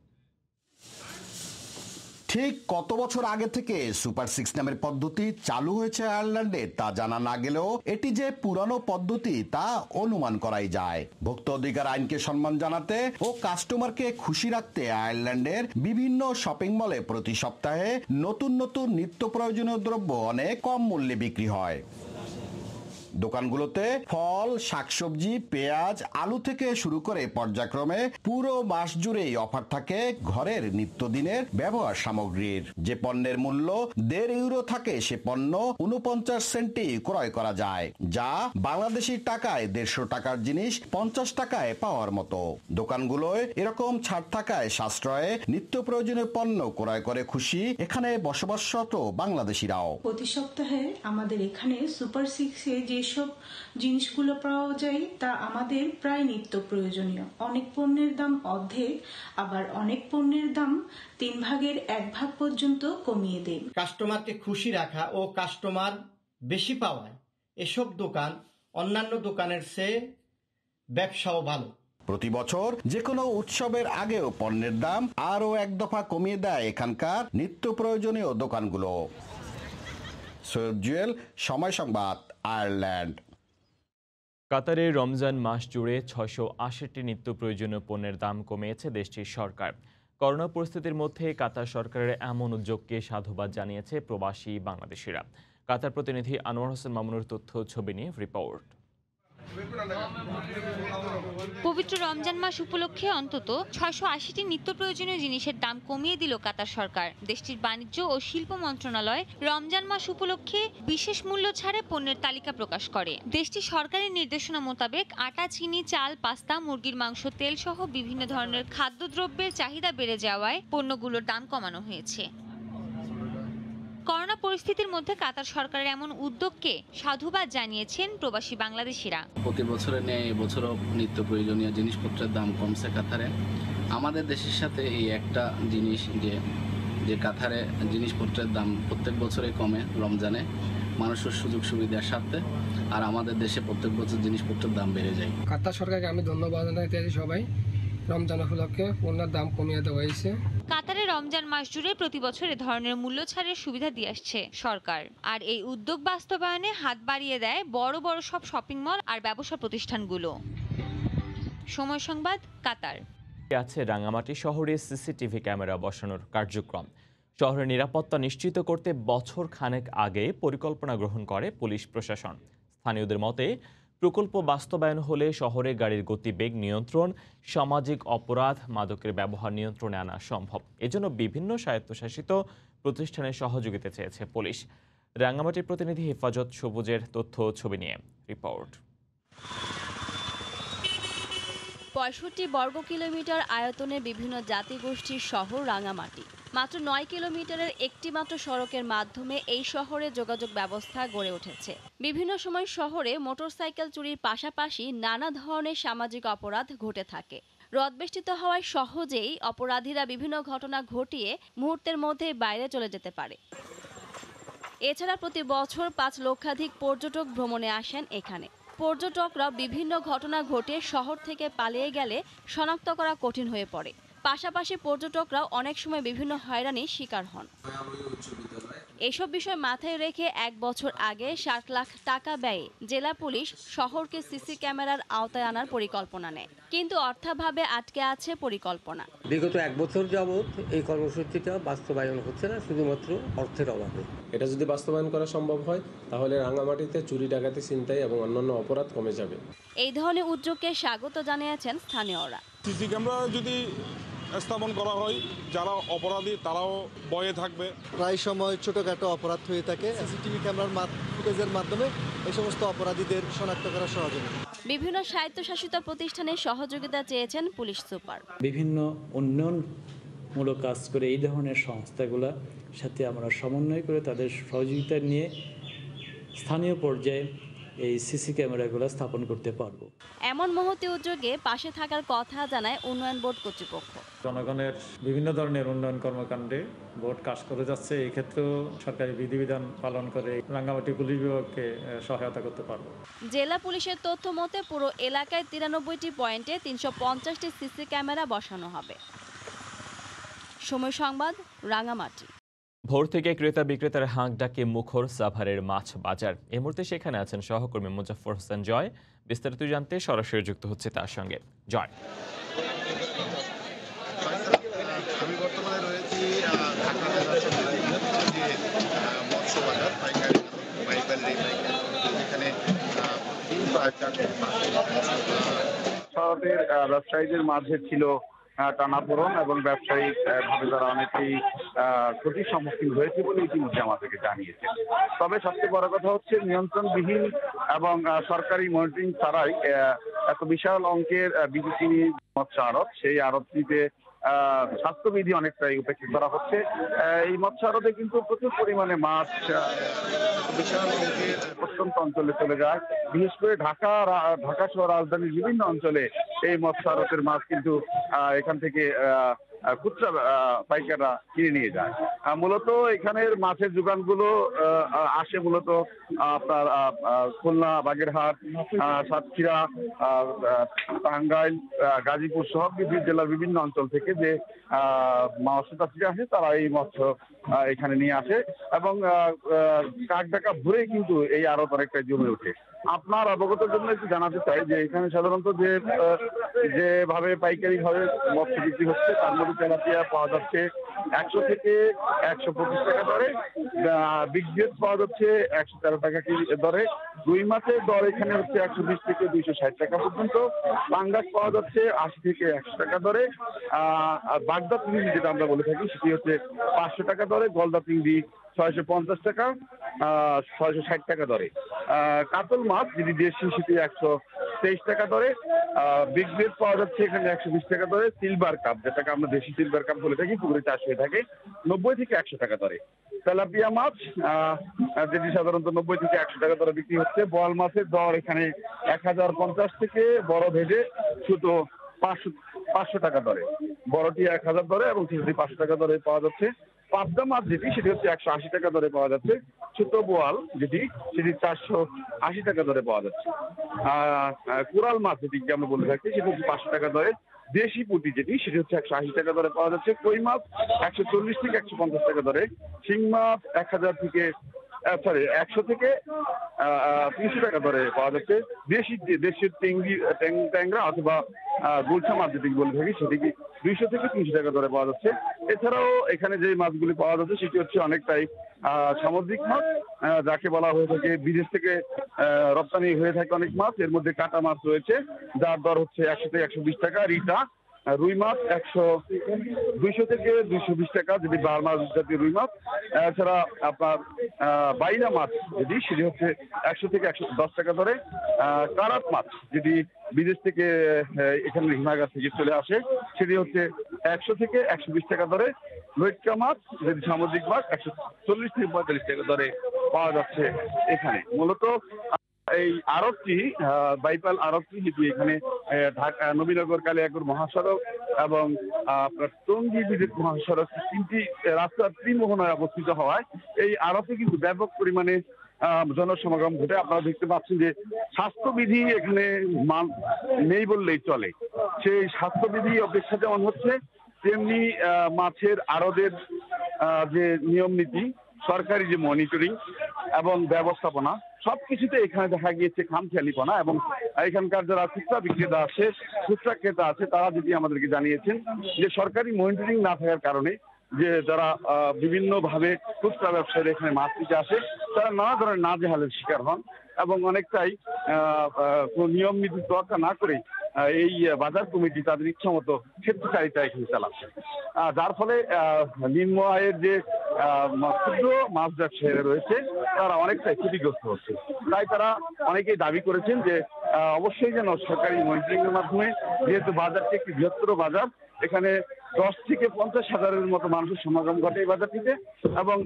ঠিক কত বছর আগে থেকে সুপার 6 নামের পদ্ধতি চালু হয়েছে আয়ারল্যান্ডে তা জানা না গেলেও এটি যে পুরানো পদ্ধতি তা অনুমান করাই যায়। ভোক্তা অধিকার আইনকে সম্মান জানাতে ও কাস্টমারকে খুশি রাখতে আয়ারল্যান্ডের বিভিন্ন শপিং মলে প্রতি সপ্তাহে নতুন নতুন নিত্য প্রয়োজনীয় দ্রব্য অনেক কম মূল্যে বিক্রি হয়। দোকানগুলোতে ফল, শাকসবজি, পেঁয়াজ, আলু থেকে শুরু করে পর্যায়ক্রমে পুরো মাস জুড়েই অফার থাকে ঘরের নিত্যদিনের ব্যবহার সামগ্রীর। যে পণ্যের মূল্য 1.5 ইউরো থাকে সে পণ্য 49 সেন্টে ক্রয় করা যায়, যা বাংলাদেশি টাকায় 150 টাকার জিনিস 50 টাকায় পাওয়ার মতো। দোকানগুলোয় এরকম ছাড় থাকায় সাশ্রয়ে নিত্য প্রয়োজনীয় পণ্য ক্রয় করে খুশি এখানে বসবাসরত বাংলাদেশিরাও। প্রতি সপ্তাহে আমাদের এখানে সুপার 6-এ যেসব জিনিসগুলো পাওয়া যায় তা আমাদের প্রায় নিত্য প্রয়োজনীয়। অনেক পণ্যের দাম অর্ধেক, আবার অনেক পণ্যের দাম 3 ভাগের 1 ভাগ পর্যন্ত কমিয়ে দেন। কাস্টমারকে খুশি রাখা ও কাস্টমার বেশি পাওয়ায় এসব দোকান অন্যান্য দোকানের চেয়ে ব্যবসাও ভালো। প্রতি বছর যে কোনো উৎসবের আগেও পণ্যের দাম আরও 1 দফা কমিয়ে দেয় এখানকার নিত্য প্রয়োজনীয় দোকানগুলো। সৈয়দ জুয়েল, সময় সংবাদ, আয়ারল্যান্ড। কাতারে রমজান মাস জুড়ে 680টি নিত্য প্রয়োজনীয় পণ্যের দাম কমিয়েছে দেশটির সরকার। করোনা পরিস্থিতির মধ্যে কাতার সরকারের এমন উদ্যোগকে সাধুবাদ জানিয়েছে প্রবাসী বাংলাদেশিরা। কাতার প্রতিনিধি আনোয়ার হোসেন মামুনুর তথ্য ছবি নিয়ে রিপোর্ট। পবিত্র রমজান মাস উপলক্ষে অন্তত 680টি নিত্য প্রয়োজনীয় জিনিসের দাম কমিয়ে দিল কাতার সরকার। দেশটির বাণিজ্য ও শিল্প মন্ত্রণালয় রমজান মাস উপলক্ষে বিশেষ মূল্য ছাড়ে পণ্যের তালিকা প্রকাশ করে। দেশটির সরকারি নির্দেশনা মোতাবেক আটা, চিনি, চাল, পাস্তা, মুরগির মাংস, তেল সহ বিভিন্ন ধরনের খাদ্যদ্রব্যের চাহিদা বেড়ে যাওয়ায় পণ্যগুলোর দাম কমানো হয়েছে। করোনা পরিস্থিতির মধ্যে কাতার সরকারের এমন উদ্যোগকে সাধুবাদ জানিয়েছেন প্রবাসী বাংলাদেশিরা। প্রতি বছরের ন্যায় এবছরও নিত্য প্রয়োজনীয় জিনিসপত্রের দাম কমছে কাতারে। আমাদের দেশের সাথে এই একটা জিনিস যে কাতারে জিনিসপত্রের দাম প্রত্যেক বছরে কমে রমজানে মানুষের সুযোগ সুবিধার স্বার্থে, আর আমাদের দেশে প্রত্যেক বছর জিনিসপত্রের দাম বেড়ে যায়। কাতার সরকারকে আমি ধন্যবাদ জানাতে সবাই রমজান উপলক্ষে পণ্যের দাম কমিয়ে দেওয়া হয়েছে। কাতারে রমজান মাস জুড়ে প্রতি বছর এ ধরনের মূল্য ছাড়ের সুবিধা দিয়ে আসছে সরকার, আর এই উদ্যোগ বাস্তবায়নে হাত বাড়িয়ে দেয় বড় বড় সব শপিং মল আর ব্যবসা প্রতিষ্ঠানগুলো। সময় সংবাদ, কাতার। আছে রাঙামাটি শহরে সিসিটিভি ক্যামেরা বসানোর কার্যক্রম। শহরের নিরাপত্তা নিশ্চিত করতে বছর খানেক আগে পরিকল্পনা গ্রহণ করে পুলিশ প্রশাসন। স্থানীয়দের মতে প্রকল্প বাস্তবায়ন হলে শহরে গাড়ির গতিবেগ নিয়ন্ত্রণ, সামাজিক অপরাধ, মাদকের ব্যবহার নিয়ন্ত্রণে আনা সম্ভব। এজন্য বিভিন্ন স্বায়ত্তশাসিত প্রতিষ্ঠানের সহযোগিতা চেয়েছে পুলিশ। রাঙ্গামাটির প্রতিনিধি হেফাজত সবুজের তথ্য ছবি নিয়ে রিপোর্ট। 65 বর্গ কিলোমিটার আয়তনে বিভিন্ন জাতিগোষ্ঠীর শহর রাঙ্গামাটি। মাত্র 9 কিলোমিটারের একটি মাত্র সড়কের মাধ্যমে এই শহরে যোগাযোগ ব্যবস্থা গড়ে উঠেছে। বিভিন্ন সময় শহরে মোটরসাইকেল চুরির পাশাপাশি নানা ধরনের সামাজিক অপরাধ ঘটে থাকে। রদবেষ্টিত হওয়ায় সহজেই অপরাধীরা বিভিন্ন ঘটনা ঘটিয়ে মুহূর্তের মধ্যে বাইরে চলে যেতে পারে। এছাড়া প্রতি বছর 5 লক্ষাধিক পর্যটক ভ্রমণে আসেন এখানে। পর্যটকরা বিভিন্ন ঘটনা ঘটে শহর থেকে পালিয়ে গেলে শনাক্ত করা কঠিন হয়ে পড়ে। পাশাপাশি পর্যটকরা অনেক সময় বিভিন্ন হয়রানির শিকার হন। এসব বিষয় মাথায় রেখে 1 বছর আগে 60 লাখ টাকা ব্যয়ে জেলা পুলিশ শহরকে সিসি ক্যামেরার আওতায় আনার পরিকল্পনা নেয়, কিন্তু অর্থাভাবে আটকে আছে পরিকল্পনা। বিগত 1 বছর যাবৎ এই কর্মসূচিটা বাস্তবায়ন হচ্ছে না, শুধুমাত্র অর্থের অভাবে। এটা যদি বাস্তবায়ন করা সম্ভব হয় তাহলে রাঙ্গামাটিতে চুরি, ডাকাতি, ছিনতাই এবং অন্যান্য অপরাধ কমে যাবে। এই ধরনের উদ্যোগকে স্বাগত জানিয়েছেন স্থানীয়রা। সিসি ক্যামেরা যদি স্থাপন করা হয়, যারা অপরাধী তারাও ভয়ে থাকবে। প্রায় সময় ছোটখাটো অপরাধ হয়ে থাকে, সিসিটিভি ক্যামেরার ফুটেজের মাধ্যমে এই সমস্ত অপরাধীদের শনাক্ত করা সহজ হবে। বিভিন্ন স্বায়ত্তশাসিত প্রতিষ্ঠানের সহযোগিতা চেয়েছেন পুলিশ সুপার। বিভিন্ন উন্নয়নমূলক কাজ করে এই ধরনের সংস্থাগুলোর সাথে আমরা সমন্বয় করে তাদের সহযোগিতা নিয়ে স্থানীয় পর্যায়ে এই সিসি ক্যামেরাগুলো স্থাপন করতে পারবো। এমন মহতি উদ্যোগে পাশে থাকার কথা জানায় উন্নয়ন বোর্ড কর্তৃপক্ষ। জনগণের বিভিন্ন ধরনের উন্নয়ন কর্মকাণ্ডে বোর্ড কাজ করে যাচ্ছে, এই ক্ষেত্রেও সরকারি বিধিবিধান পালন করে রাঙ্গামাটি পুলিশ বিভাগকে সহায়তা করতে পারবো। জেলা পুলিশের তথ্য মতে পুরো এলাকায় 93টি পয়েন্টে 350টি সিসি ক্যামেরা বসানো হবে। সময় সংবাদ, রাঙ্গামাটি। ভোর থেকে ক্রেতা বিক্রেতার হাঁক ডাকে মুখর সাভারের মাছ বাজার। এই মুহূর্তে সেখানে আছেন সহকর্মী মুজাফফর হোসেন জয়। বিস্তারিত জানতে সরাসরি যুক্ত হচ্ছে তার সঙ্গে। জয়, আমি বর্তমানে রয়েছি ঢাকা জেলার মৎস্য বাজার পাইকারি এখানে শহরের ব্যবসায়ীদের মাঝে ছিল টানাপোড়েন এবং ব্যবসায়িক ভাবে তারা অনেকেই ক্ষতির সম্মুখীন হয়েছে বলে ইতিমধ্যে আমাদেরকে জানিয়েছে। তবে সবচেয়ে বড় কথা হচ্ছে নিয়ন্ত্রণবিহীন এবং সরকারি মনিটরিং ছাড়াই এত বিশাল অঙ্কের বিদেশি মৎস্য আড়ত, সেই আড়তটিতে স্বাস্থ্যবিধি অনেকটাই উপেক্ষা করা হচ্ছে। এই মৎস্য আড়তে কিন্তু প্রচুর পরিমাণে মাছ বিশাল অঙ্কের প্রত্যন্ত অঞ্চলে চলে যায়। বিশেষ করে ঢাকা সহ রাজধানীর বিভিন্ন অঞ্চলে এই মৎস্য আড়তের মাছ কিন্তু এখান থেকে খুচরা পাইকাররা কিনে নিয়ে যায়। মূলত এখানের মাছের যোগানগুলো আসে মূলত আপনার খুলনা, বাগেরহাট, সাতক্ষীরা, টাঙ্গাইল, গাজীপুর সহ জেলার বিভিন্ন অঞ্চল থেকে যে মৎস্যচাষীরা আসে তারা এই মৎস্য এখানে নিয়ে আসে এবং কাক ডাকা ভরেই কিন্তু এই আড়ত অনেকটাই জমে ওঠে। আপনার অবগতের জন্য একটু জানাতে চাই যে এখানে সাধারণত যেভাবে পাইকারি ভাবে মৎস্য বিক্রি হচ্ছে তার মধ্যে তেলাপিয়া পাওয়া যাচ্ছে 100 থেকে 125 টাকা দরে, বিগ গ্রেড পাওয়া যাচ্ছে 113 টাকা দরে, রুই মাছের দর এখানে হচ্ছে 120 থেকে 260 টাকা পর্যন্ত, পাঙ্গাস পাওয়া যাচ্ছে 80 থেকে 100 টাকা দরে, আর বাগদা চিংড়ি যেটা আমরা বলে থাকি সেটি হচ্ছে 500 টাকা দরে, গলদা চিংড়ি 650 টাকা, 660 টাকা দরে, কাতল মাছ যদি দেশি সেটি 123 টাকা দরে, বিগ গ্রেড পাওয়া যাচ্ছে এখানে 120 টাকা দরে, সিলভার কাপ যেটাকে আমরা দেশি সিলভার কাপ বলে থাকি পুকুরে চাষ হয়ে থাকে 90 থেকে 100 টাকা দরে, তেলাপিয়া মাছ যেটি সাধারণত 90 থেকে 100 টাকা দরে বিক্রি হচ্ছে, বোয়াল মাছের দর এখানে 1050 থেকে বড় ভেজে ছোট 500 টাকা দরে, বড়টি 1000 দরে এবং ছোটটি 500 টাকা দরে পাওয়া যাচ্ছে। পাবদা মাছ যেটি সেটি হচ্ছে 180 টাকা দরে পাওয়া যাচ্ছে, ছোট বোয়াল সেটি 480 টাকা দরে পাওয়া যাচ্ছে, কোরাল মাছ যেটিকে আমরা বলে থাকি সেটি হচ্ছে 500 টাকা দরে, দেশি পুঁটি যেটি সেটি হচ্ছে 180 টাকা দরে পাওয়া যাচ্ছে, কই মাছ 140 থেকে 150 টাকা দরে, শিং মাছ 100 থেকে 300 টাকা দরে পাওয়া যাচ্ছে, দেশি ট্যাংরা অথবা গুলশা মাছ যেটি বলে থাকি সেটিকে 200 থেকে 300 টাকা দরে পাওয়া যাচ্ছে। এছাড়াও এখানে যে মাছগুলি পাওয়া যাচ্ছে সেটি হচ্ছে অনেকটাই সামুদ্রিক মাছ, যাকে বলা হয়ে থাকে বিদেশ থেকে রপ্তানি হয়ে থাকে অনেক মাছ, এর মধ্যে কাটা মাছ রয়েছে যার দর হচ্ছে 100 থেকে 120 টাকা, রিটা রুই মাছ 200 থেকে 220 টাকা যেটি বার মাছ জাতীয় রুই মাছ, এছাড়া আপনার বাইনা মাছ যেটি সেটি হচ্ছে 100 থেকে 110 টাকা দরে, কারাত মাছ যেটি বিদেশ থেকে এখানে হিমাগার থেকে চলে আসে সেটি হচ্ছে 100 থেকে 120 টাকা দরে, লইট্টা মাছ যেটি সামুদ্রিক মাছ 140 থেকে 45 টাকা দরে পাওয়া যাচ্ছে এখানে। মূলত এই আড়তটি বাইপাল আড়তটি যেটি এখানে ঢাকা নবীনগর কালিয়াকৈর মহাসড়ক এবং আপনার টঙ্গী বিদ্যুৎ মহাসড়ক তিনটি রাস্তার ত্রিমোহনায় অবস্থিত হওয়ায় এই আড়তে কিন্তু ব্যাপক পরিমাণে জনসমাগম ঘটে। আপনারা দেখতে পাচ্ছেন যে স্বাস্থ্যবিধি এখানে নেই বললেই চলে, সেই স্বাস্থ্যবিধি অপেক্ষা যেমন হচ্ছে তেমনি মাছের আড়তের যে নিয়ম নীতি, সরকারি যে মনিটরিং এবং ব্যবস্থাপনা সবকিছুতে এখানে দেখা গিয়েছে খামখেয়ালিপনা এবং এখানকার যারা খুচরা বিক্রেতা আছে, খুচরা ক্রেতা আছে তারা যদি আমাদেরকে জানিয়েছেন যে সরকারি মনিটরিং না থাকার কারণে যে যারা বিভিন্নভাবে খুচরা ব্যবসায়ীরা এখানে মাছ নিতে আসে তারা নানা ধরনের নাজেহালের শিকার হন এবং অনেকটাই কোনো নিয়ম নীতি তোয়াক্কা না করে এই বাজার কমিটি তাদের ইচ্ছা মতো স্বেচ্ছাচারিতা এখানে চালাচ্ছে, যার ফলে নিম্ন আয়ের যে ক্ষুদ্র মাছ ব্যবসায়ীরা রয়েছে তারা অনেকটাই ক্ষতিগ্রস্ত হচ্ছে। তাই তারা অনেকেই দাবি করেছেন যে অবশ্যই যেন সরকারি মনিটরিং এর মাধ্যমে, যেহেতু বাজারটি একটি বৃহত্তর বাজার, এখানে 10 থেকে 50,000-এর মতো মানুষের সমাগম ঘটে এই বাজারটিতে এবং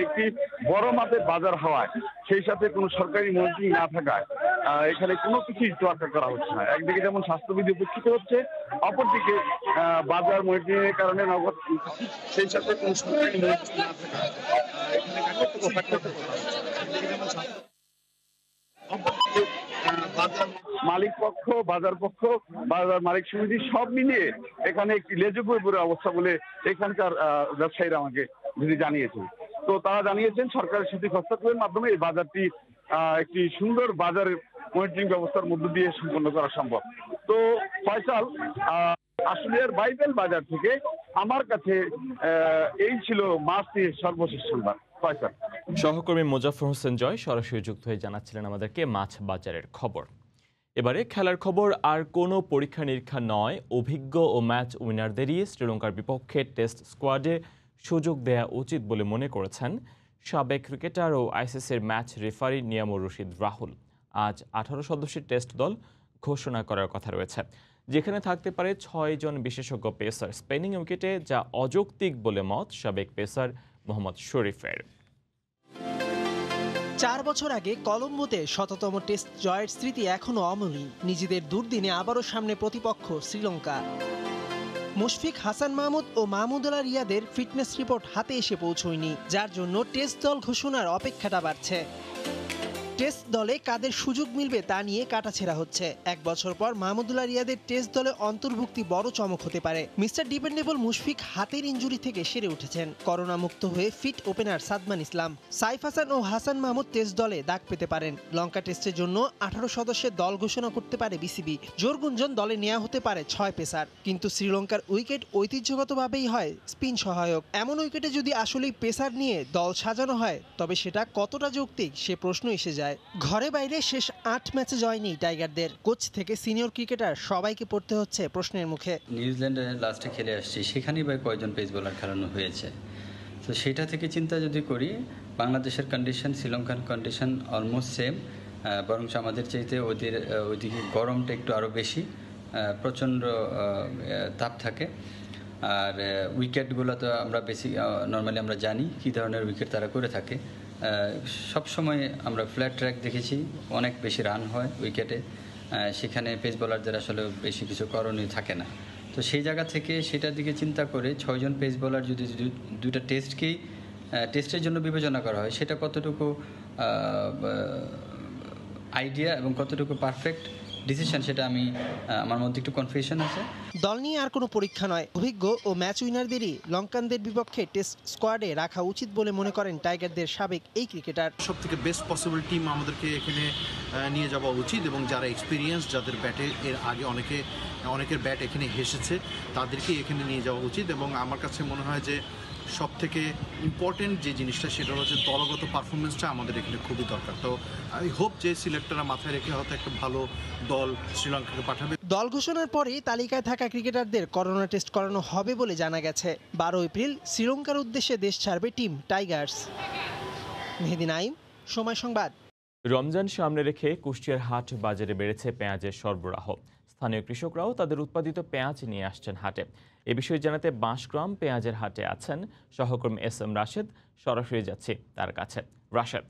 একটি বড় মাপের বাজার হওয়ায় সেই সাথে কোনো সরকারি মনিটরিং না থাকায় এখানে কোনো কিছুই তোয়াক্কা করা হচ্ছে না। একদিকে যেমন স্বাস্থ্যবিধি উপেক্ষিত হচ্ছে, অপরদিকে বাজার মনিটরিং এর কারণে নগদ, সেই সাথে কোনো সরকারি মনিটরিং না থাকায় মালিক পক্ষ, বাজার পক্ষ, বাজার মালিক সমিতি সব মিলিয়ে এখানে একটি লেজুপুরে অবস্থা বলে এখানকার ব্যবসায়ীরা আমাকে যদি জানিয়েছেন। তো তারা জানিয়েছেন সরকারের সাথে হস্তক্ষেপের মাধ্যমে এই বাজারটি একটি সুন্দর বাজারের মনিটরিং ব্যবস্থার মধ্য দিয়ে সম্পন্ন করা সম্ভব। তো ফয়সাল, আশুলিয়ার বাইবেল বাজার থেকে আমার কাছে এই ছিল মাছ নিয়ে সর্বশেষ সংবাদ। ফয়সাল। সহকর্মী মোজাফর হোসেন জয় সরাসরি যুক্ত হয়ে জানাচ্ছিলেন আমাদেরকে মাছ বাজারের খবর। এবারে খেলার খবর। আর কোনো পরীক্ষা নিরীক্ষা নয়, অভিজ্ঞ ও ম্যাচ উইনারদেরই শ্রীলঙ্কার বিপক্ষে টেস্ট স্কোয়াডে সুযোগ দেয়া উচিত বলে মনে করেছেন সাবেক ক্রিকেটার ও আইসিসির ম্যাচ রেফারি নিয়ামুর রশিদ রাহুল। আজ 18 সদস্যের টেস্ট দল ঘোষণা করার কথা রয়েছে, যেখানে থাকতে পারে 6 জন বিশেষজ্ঞ পেসার। স্পিনিং উইকেটে যা অযৌক্তিক বলে মত সাবেক পেসার মোহাম্মদ শরীফের। 4 বছর আগে কলম্বোতে শততম টেস্ট জয়ের স্মৃতি এখনো অমলিন। নিজেদের দুর্দিনে আবারও সামনে প্রতিপক্ষ শ্রীলঙ্কা। মুশফিক, হাসান মাহমুদ ও মাহমুদুল্লাহ রিয়াদের ফিটনেস রিপোর্ট হাতে এসে পৌঁছয়নি, যার জন্য টেস্ট দল ঘোষণার অপেক্ষাটা বাড়ছে। টেস্ট দলে কাদের সুযোগ মিলবে তা নিয়ে কাটাছেঁড়া হচ্ছে। 1 বছর পর মাহমুদুল্লাহ রিয়াদের টেস্ট দলে অন্তর্ভুক্তি বড় চমক হতে পারে। মিস্টার ডিপেন্ডেবল মুশফিক হাতের ইনজুরি থেকে সেরে উঠেছেন। করোনা মুক্ত হয়ে ফিট ওপেনার সাদমান ইসলাম, সাইফ হাসান ও হাসান মাহমুদ টেস্ট দলে ডাক পেতে পারেন। লঙ্কা টেস্টের জন্য 18 সদস্যের দল ঘোষণা করতে পারে বিসিবি। জোর গুঞ্জন দলে নেওয়া হতে পারে 6 পেসার। কিন্তু শ্রীলঙ্কার উইকেট ঐতিহ্যগতভাবেই হয় স্পিন সহায়ক। এমন উইকেটে যদি আসলেই পেসার নিয়ে দল সাজানো হয়, তবে সেটা কতটা যৌক্তিক সে প্রশ্ন এসে যায়। ঘরে বাইরে শেষ 8 ম্যাচে জয় নেই টাইগারদের। কোচ থেকে সিনিয়র ক্রিকেটার সবাইকে পড়তে হচ্ছে প্রশ্নের মুখে। নিউজিল্যান্ডে লাস্টে খেলে আসছি, সেখানেই বা কয়জন পেস বোলার খেলানো হয়েছে। তো সেটা থেকে চিন্তা যদি করি, বাংলাদেশের কন্ডিশন শ্রীলঙ্কার কন্ডিশন অলমোস্ট সেম, বরং আমাদের চাইতে ওইদিকে গরমটা একটু আরও বেশি, প্রচণ্ড তাপ থাকে। আর উইকেটগুলো তো আমরা বেশি নর্মালি আমরা জানি কী ধরনের উইকেট তারা করে থাকে। সবসময় আমরা ফ্ল্যাট ট্র্যাক দেখেছি, অনেক বেশি রান হয় উইকেটে, সেখানে পেস বোলারদের আসলে বেশি কিছু করণীয় থাকে না। তো সেই জায়গা থেকে সেটার দিকে চিন্তা করে 6 জন পেস বোলার যদি দুইটা টেস্টের জন্য বিবেচনা করা হয়, সেটা কতটুকু আইডিয়া এবং কতটুকু পারফেক্ট ডিসিশন, সেটা আমার মধ্যে একটু কনফিউশন আছে। দল নিয়ে আর কোনো পরীক্ষা নয়, অভিজ্ঞ ও ম্যাচ উইনারদেরই লঙ্কানদের বিপক্ষে টেস্ট স্কোয়াডে রাখা উচিত বলে মনে করেন টাইগারদের সাবেক এই ক্রিকেটার। সবথেকে বেস্ট পসিবল টিম আমাদেরকে এখানে নিয়ে যাওয়া উচিত এবং যারা এক্সপিরিয়েন্স, যাদের ব্যাটে এর আগে অনেকের ব্যাট এখানে হেসেছে, তাদেরকে এখানে নিয়ে যাওয়া উচিত। এবং আমার কাছে মনে হয় যে সবথেকে ইম্পর্টেন্ট যে জিনিসটা, সেটা হচ্ছে দলগত পারফরমেন্সটা আমাদের এখানে খুবই দরকার। তো আই হোপ যে সিলেক্টররা মাথায় রেখে হয়তো একটা ভালো দল শ্রীলঙ্কাকে পাঠাবে। দল ঘোষণার পরেই তালিকায় থাকা ক্রিকেটারদের করোনা টেস্ট করানো হবে বলে জানা গেছে। 12 এপ্রিল শ্রীলঙ্কার উদ্দেশ্যে দেশ ছাড়বে টিম টাইগার্স। মেহেদী নাইম, সময় সংবাদ। রমজান সামনে রেখে কুষ্টিয়ার হাট বাজারে বেড়েছে পেঁয়াজের সরবরাহ। স্থানীয় কৃষকরাও তাদের উৎপাদিত পেঁয়াজ নিয়ে আসছেন হাটে। এ বিষয়ে জানাতে বাঁশগ্রাম পেঁয়াজের হাটে আছেন সহকর্মী SM রাশেদ। সরাসরি যাচ্ছি তার কাছে। রাশেদ,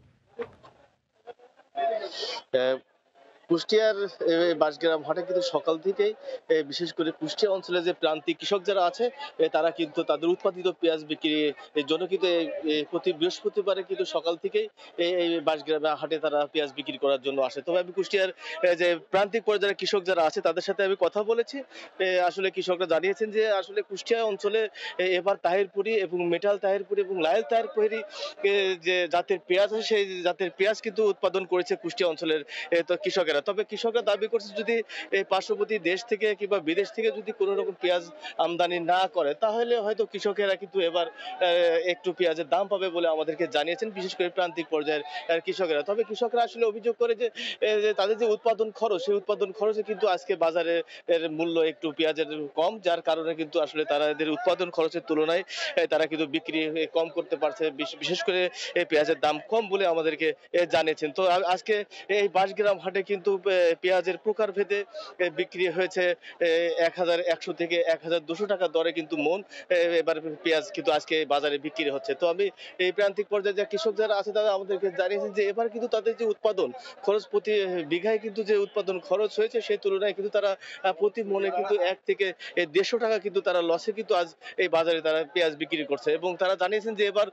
কুষ্টিয়ার বাঁশগ্রাম হাটে কিন্তু সকাল থেকেই বিশেষ করে কুষ্টিয়া অঞ্চলে যে প্রান্তিক কৃষক যারা আছে, তারা কিন্তু তাদের উৎপাদিত পেঁয়াজ বিক্রির জন্য কিন্তু প্রতি বৃহস্পতিবারে কিন্তু সকাল থেকেই এই বাঁশগ্রাম হাটে তারা পেঁয়াজ বিক্রি করার জন্য আসে। তবে আমি কুষ্টিয়ার যে প্রান্তিক পর্যায়ের কৃষক যারা আছে তাদের সাথে আমি কথা বলেছি। আসলে কৃষকরা জানিয়েছেন যে আসলে কুষ্টিয়া অঞ্চলে এবার তাহিরপুরি এবং মেটাল তাহিরপুরি এবং লায়েল তাহিরপুরি যে জাতের পেঁয়াজ আছে, সেই জাতের পেঁয়াজ কিন্তু উৎপাদন করেছে কুষ্টিয়া অঞ্চলের কৃষকেরা। তবে কৃষকরা দাবি করছে যদি পার্শ্ববর্তী দেশ থেকে কিংবা বিদেশ থেকে যদি কোনো রকম পেঁয়াজ আমদানি না করে, তাহলে হয়তো কৃষকেরা কিন্তু এবার একটু পেঁয়াজের দাম পাবে বলে আমাদেরকে জানিয়েছেন, বিশেষ করে প্রান্তিক পর্যায়ের কৃষকেরা। তবে কৃষকরা আসলে অভিযোগ করে যে তাদের যে উৎপাদন খরচ, সেই উৎপাদন খরচে কিন্তু আজকে বাজারে মূল্য একটু পেঁয়াজের কম, যার কারণে কিন্তু আসলে তাদের উৎপাদন খরচের তুলনায় তারা কিন্তু বিক্রি কম করতে পারছে, বিশেষ করে পেঁয়াজের দাম কম বলে আমাদেরকে জানিয়েছেন। তো আজকে এই বাঁশগ্রাম হাটে কিন্তু কিন্তু পেঁয়াজের প্রকারভেদে বিক্রি হয়েছে 1100 থেকে 1200 টাকা দরে কিন্তু মন এবার পেঁয়াজ কিন্তু আজকে বাজারে বিক্রি হচ্ছে। তো আমি এই প্রান্তিক পর্যায়ে যে কৃষক যারা আছে তারা আমাদেরকে জানিয়েছেন যে এবার কিন্তু তাদের যে উৎপাদন খরচ প্রতি বিঘায় কিন্তু যে উৎপাদন খরচ হয়েছে সেই তুলনায় কিন্তু তারা প্রতি মনে কিন্তু 1 থেকে 150 টাকা কিন্তু তারা লসে কিন্তু আজ এই বাজারে তারা পেঁয়াজ বিক্রি করছে। এবং তারা জানিয়েছেন যে এবার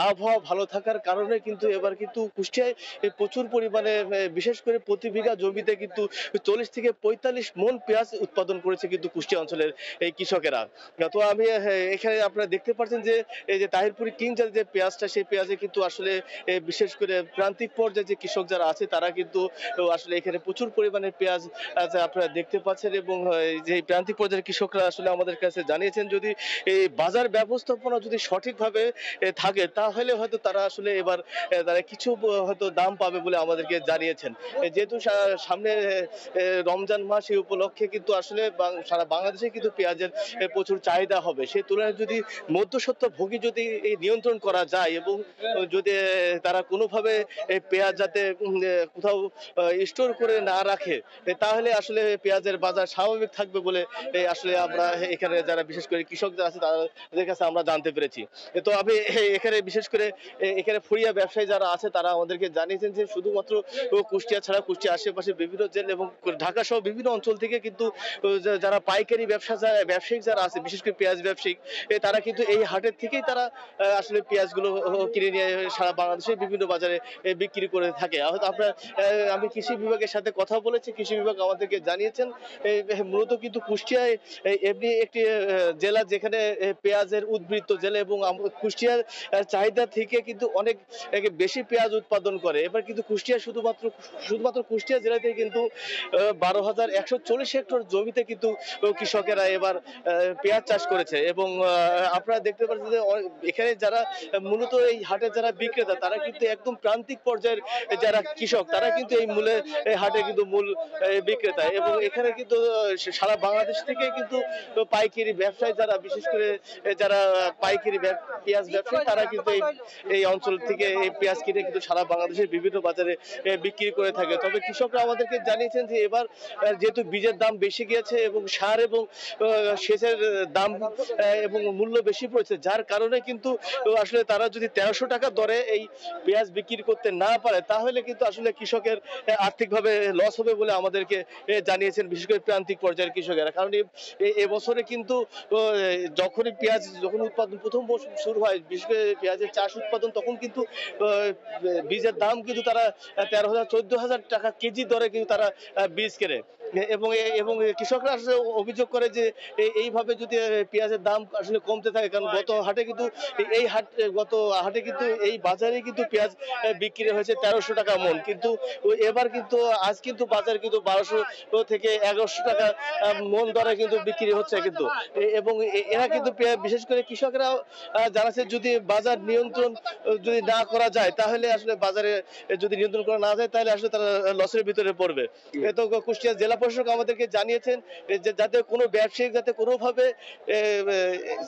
আবহাওয়া ভালো থাকার কারণে কিন্তু এবার কিন্তু কুষ্টিয়ায় প্রচুর পরিমাণে বিশেষ করে প্রতি বিঘা জমিতে কিন্তু 40 থেকে 45 মন পেঁয়াজ উৎপাদন করেছে কিন্তু কুষ্টিয়া অঞ্চলের এই কৃষকেরা। তো আমি এখানে আপনারা দেখতে পাচ্ছেন যে এই যে তাহিরপুরি কিং জাতের যে পেঁয়াজটা সেই পেঁয়াজে কিন্তু আসলে বিশেষ করে প্রান্তিক পর্যায়ে যে কৃষক যারা আছে তারা কিন্তু আসলে এখানে প্রচুর পরিমাণে পেঁয়াজ আপনারা দেখতে পাচ্ছেন। এবং যে প্রান্তিক পর্যায়ের কৃষকরা আসলে আমাদের কাছে জানিয়েছেন যদি এই বাজার ব্যবস্থাপনা যদি সঠিকভাবে থাকে তাহলে হয়তো তারা আসলে এবার তারা কিছু হয়তো দাম পাবে বলে আমাদেরকে জানিয়েছেন। যেহেতু সামনে রমজান মাস এই উপলক্ষে কিন্তু আসলে সারা বাংলাদেশে কিন্তু পেঁয়াজের প্রচুর চাহিদা হবে। সেই তুলনায় যদি মধ্যস্বত্ব ভোগী যদি এই নিয়ন্ত্রণ করা যায় এবং যদি তারা কোনোভাবে পেঁয়াজ যাতে কোথাও স্টোর করে না রাখে তাহলে আসলে পেঁয়াজের বাজার স্বাভাবিক থাকবে বলে আসলে আমরা এখানে যারা বিশেষ করে কৃষক যারা আছে তাদের কাছে আমরা জানতে পেরেছি। তো আমি এখানে বিশেষ করে এখানে ফুরিয়া ব্যবসায়ী যারা আছে তারা আমাদেরকে জানিয়েছেন যে শুধুমাত্র কুষ্টিয়া ছাড়া কুষ্টিয়া আশেপাশে বিভিন্ন জেলা এবং ঢাকা সহ বিভিন্ন অঞ্চল থেকে কিন্তু যারা পাইকারি ব্যবসায়িক যারা আছে বিশেষ করে পেঁয়াজ ব্যবসায়িক তারা কিন্তু এই হাটের থেকেই তারা আসলে পেঁয়াজগুলো কিনে নিয়ে সারা বাংলাদেশের বিভিন্ন বাজারে বিক্রি করে থাকে। আপনার আমি কৃষি বিভাগের সাথে কথা বলেছি, কৃষি বিভাগ আমাদেরকে জানিয়েছেন মূলত কিন্তু কুষ্টিয়ায় এমনি একটি জেলা যেখানে পেঁয়াজের উদ্বৃত্ত জেলা এবং কুষ্টিয়ার চাহিদা থেকে কিন্তু অনেক বেশি পেঁয়াজ উৎপাদন করে। এবার কিন্তু কুষ্টিয়া শুধুমাত্র কুষ্টিয়া জেলাতে কিন্তু 12,140 হেক্টর জমিতে কিন্তু কৃষকেরা এবার পেঁয়াজ চাষ করেছে। এবং আপনারা দেখতে পাচ্ছেন যে এখানে যারা মূলত এই হাটে যারা বিক্রেতা তারা কিন্তু একদম প্রান্তিক পর্যায়ের যারা কৃষক তারা কিন্তু এই মূলে হাটে কিন্তু মূল বিক্রেতা। এবং এখানে কিন্তু সারা বাংলাদেশ থেকে কিন্তু পাইকারি ব্যবসায়ী যারা বিশেষ করে যারা পাইকারি পেঁয়াজ ব্যবসায়ী তারা কিন্তু এই অঞ্চল থেকে এই পেঁয়াজ কিনে কিন্তু সারা বাংলাদেশের বিভিন্ন বাজারে বিক্রি করে থাকে। তবে কৃষকরা আমাদেরকে জানিয়েছেন যে এবার যেহেতু বীজের দাম বেশি গিয়েছে এবং সার এবং সেচের দাম এবং মূল্য বেশি পড়েছে যার কারণে কিন্তু আসলে তারা যদি 1300 টাকা দরে এই পেঁয়াজ বিক্রি করতে না পারে তাহলে কিন্তু আসলে কৃষকের আর্থিকভাবে লস হবে বলে আমাদেরকে জানিয়েছেন বিশেষ করে প্রান্তিক পর্যায়ের কৃষকেরা। কারণ এবছরে কিন্তু যখন উৎপাদন প্রথম মৌসুম শুরু হয় বিশেষ করে পেঁয়াজের চাষ উৎপাদন তখন কিন্তু বীজের দাম কিন্তু তারা 13,000-14,000 টাকা কেজি দরে কিন্তু তারা বীজ কেনে। এবং কৃষকরা আসলে অভিযোগ করে যে এইভাবে যদি পেঁয়াজের দাম আসলে কমতে থাকে কারণ গত হাটে কিন্তু এই বাজারে কিন্তু পেঁয়াজ বিক্রি হয়েছে 1300 টাকা মন, কিন্তু এবার কিন্তু আজ কিন্তু বাজারে কিন্তু 1200 থেকে 1100 টাকা মন দরে কিন্তু বিক্রি হচ্ছে কিন্তু। এবং এরা কিন্তু বিশেষ করে কৃষকরা জানাচ্ছে যদি বাজার নিয়ন্ত্রণ যদি না করা যায় তাহলে আসলে বাজারে যদি নিয়ন্ত্রণ করা না যায় তাহলে আসলে তারা লসের ভিতরে পড়বে। তো কুষ্টিয়া জেলা প্রশাসক আমাদেরকে জানিয়েছেন যে যাতে কোনো ব্যবসায়িক যাতে কোনোভাবে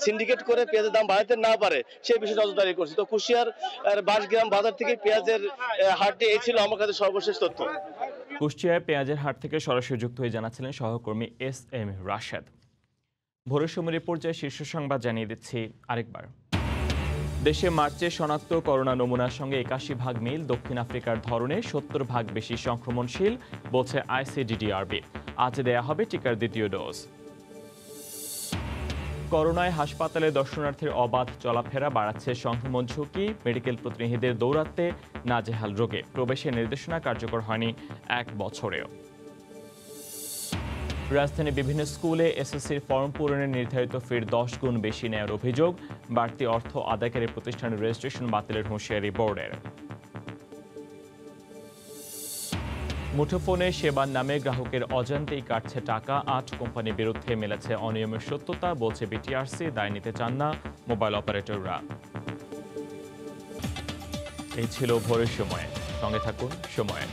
সিন্ডিকেট করে পেঁয়াজের দাম বাড়াতে না পারে সেই বিষয়ে নজরদারি করছে। তো কুষ্টিয়ার বাঁশগ্রাম বাজার থেকে পেঁয়াজের হাটে এই ছিল আমার কাছে সর্বশেষ তথ্য। কুষ্টিয়ায় পেঁয়াজের হাট থেকে সরাসরি যুক্ত হয়ে জানাচ্ছিলেন সহকর্মী SM রাশেদ। ভোরের সময়ের পর্যায়ে শীর্ষ সংবাদ জানিয়ে দিচ্ছি আরেকবার। দেশে মার্চে শনাক্ত করোনা নমুনার সঙ্গে 81 ভাগ মিল, দক্ষিণ আফ্রিকার ধরনে 70 ভাগ বেশি সংক্রমণশীল বলছে ICDDRB। আজ দেয়া হবে টিকার দ্বিতীয় ডোজ। করোনায় হাসপাতালে দর্শনার্থীর অবাধ চলাফেরা বাড়াচ্ছে সংক্রমণ ঝুঁকি, মেডিকেল প্রতিনিধিদের দৌরাত্মে নাজেহাল রোগে। প্রবেশের নির্দেশনা কার্যকর হয়নি 1 বছরেও। রাজধানীর বিভিন্ন স্কুলে এসএসসির ফর্ম পূরণের নির্ধারিত ফির 10 গুণ বেশি নেওয়ার অভিযোগ, বাড়তি অর্থ আদায়কারী প্রতিষ্ঠানের রেজিস্ট্রেশন বাতিলের হুঁশিয়ারি বোর্ডের। মুঠোফোনে সেবার নামে গ্রাহকের অজান্তেই কাটছে টাকা, 8 কোম্পানির বিরুদ্ধে মিলেছে অনিয়মের সত্যতা বলছে বিটিআরসি, দায় নিতে চান না মোবাইল অপারেটররা। এই ছিল ভোরের সময়, সঙ্গে থাকুন সময়।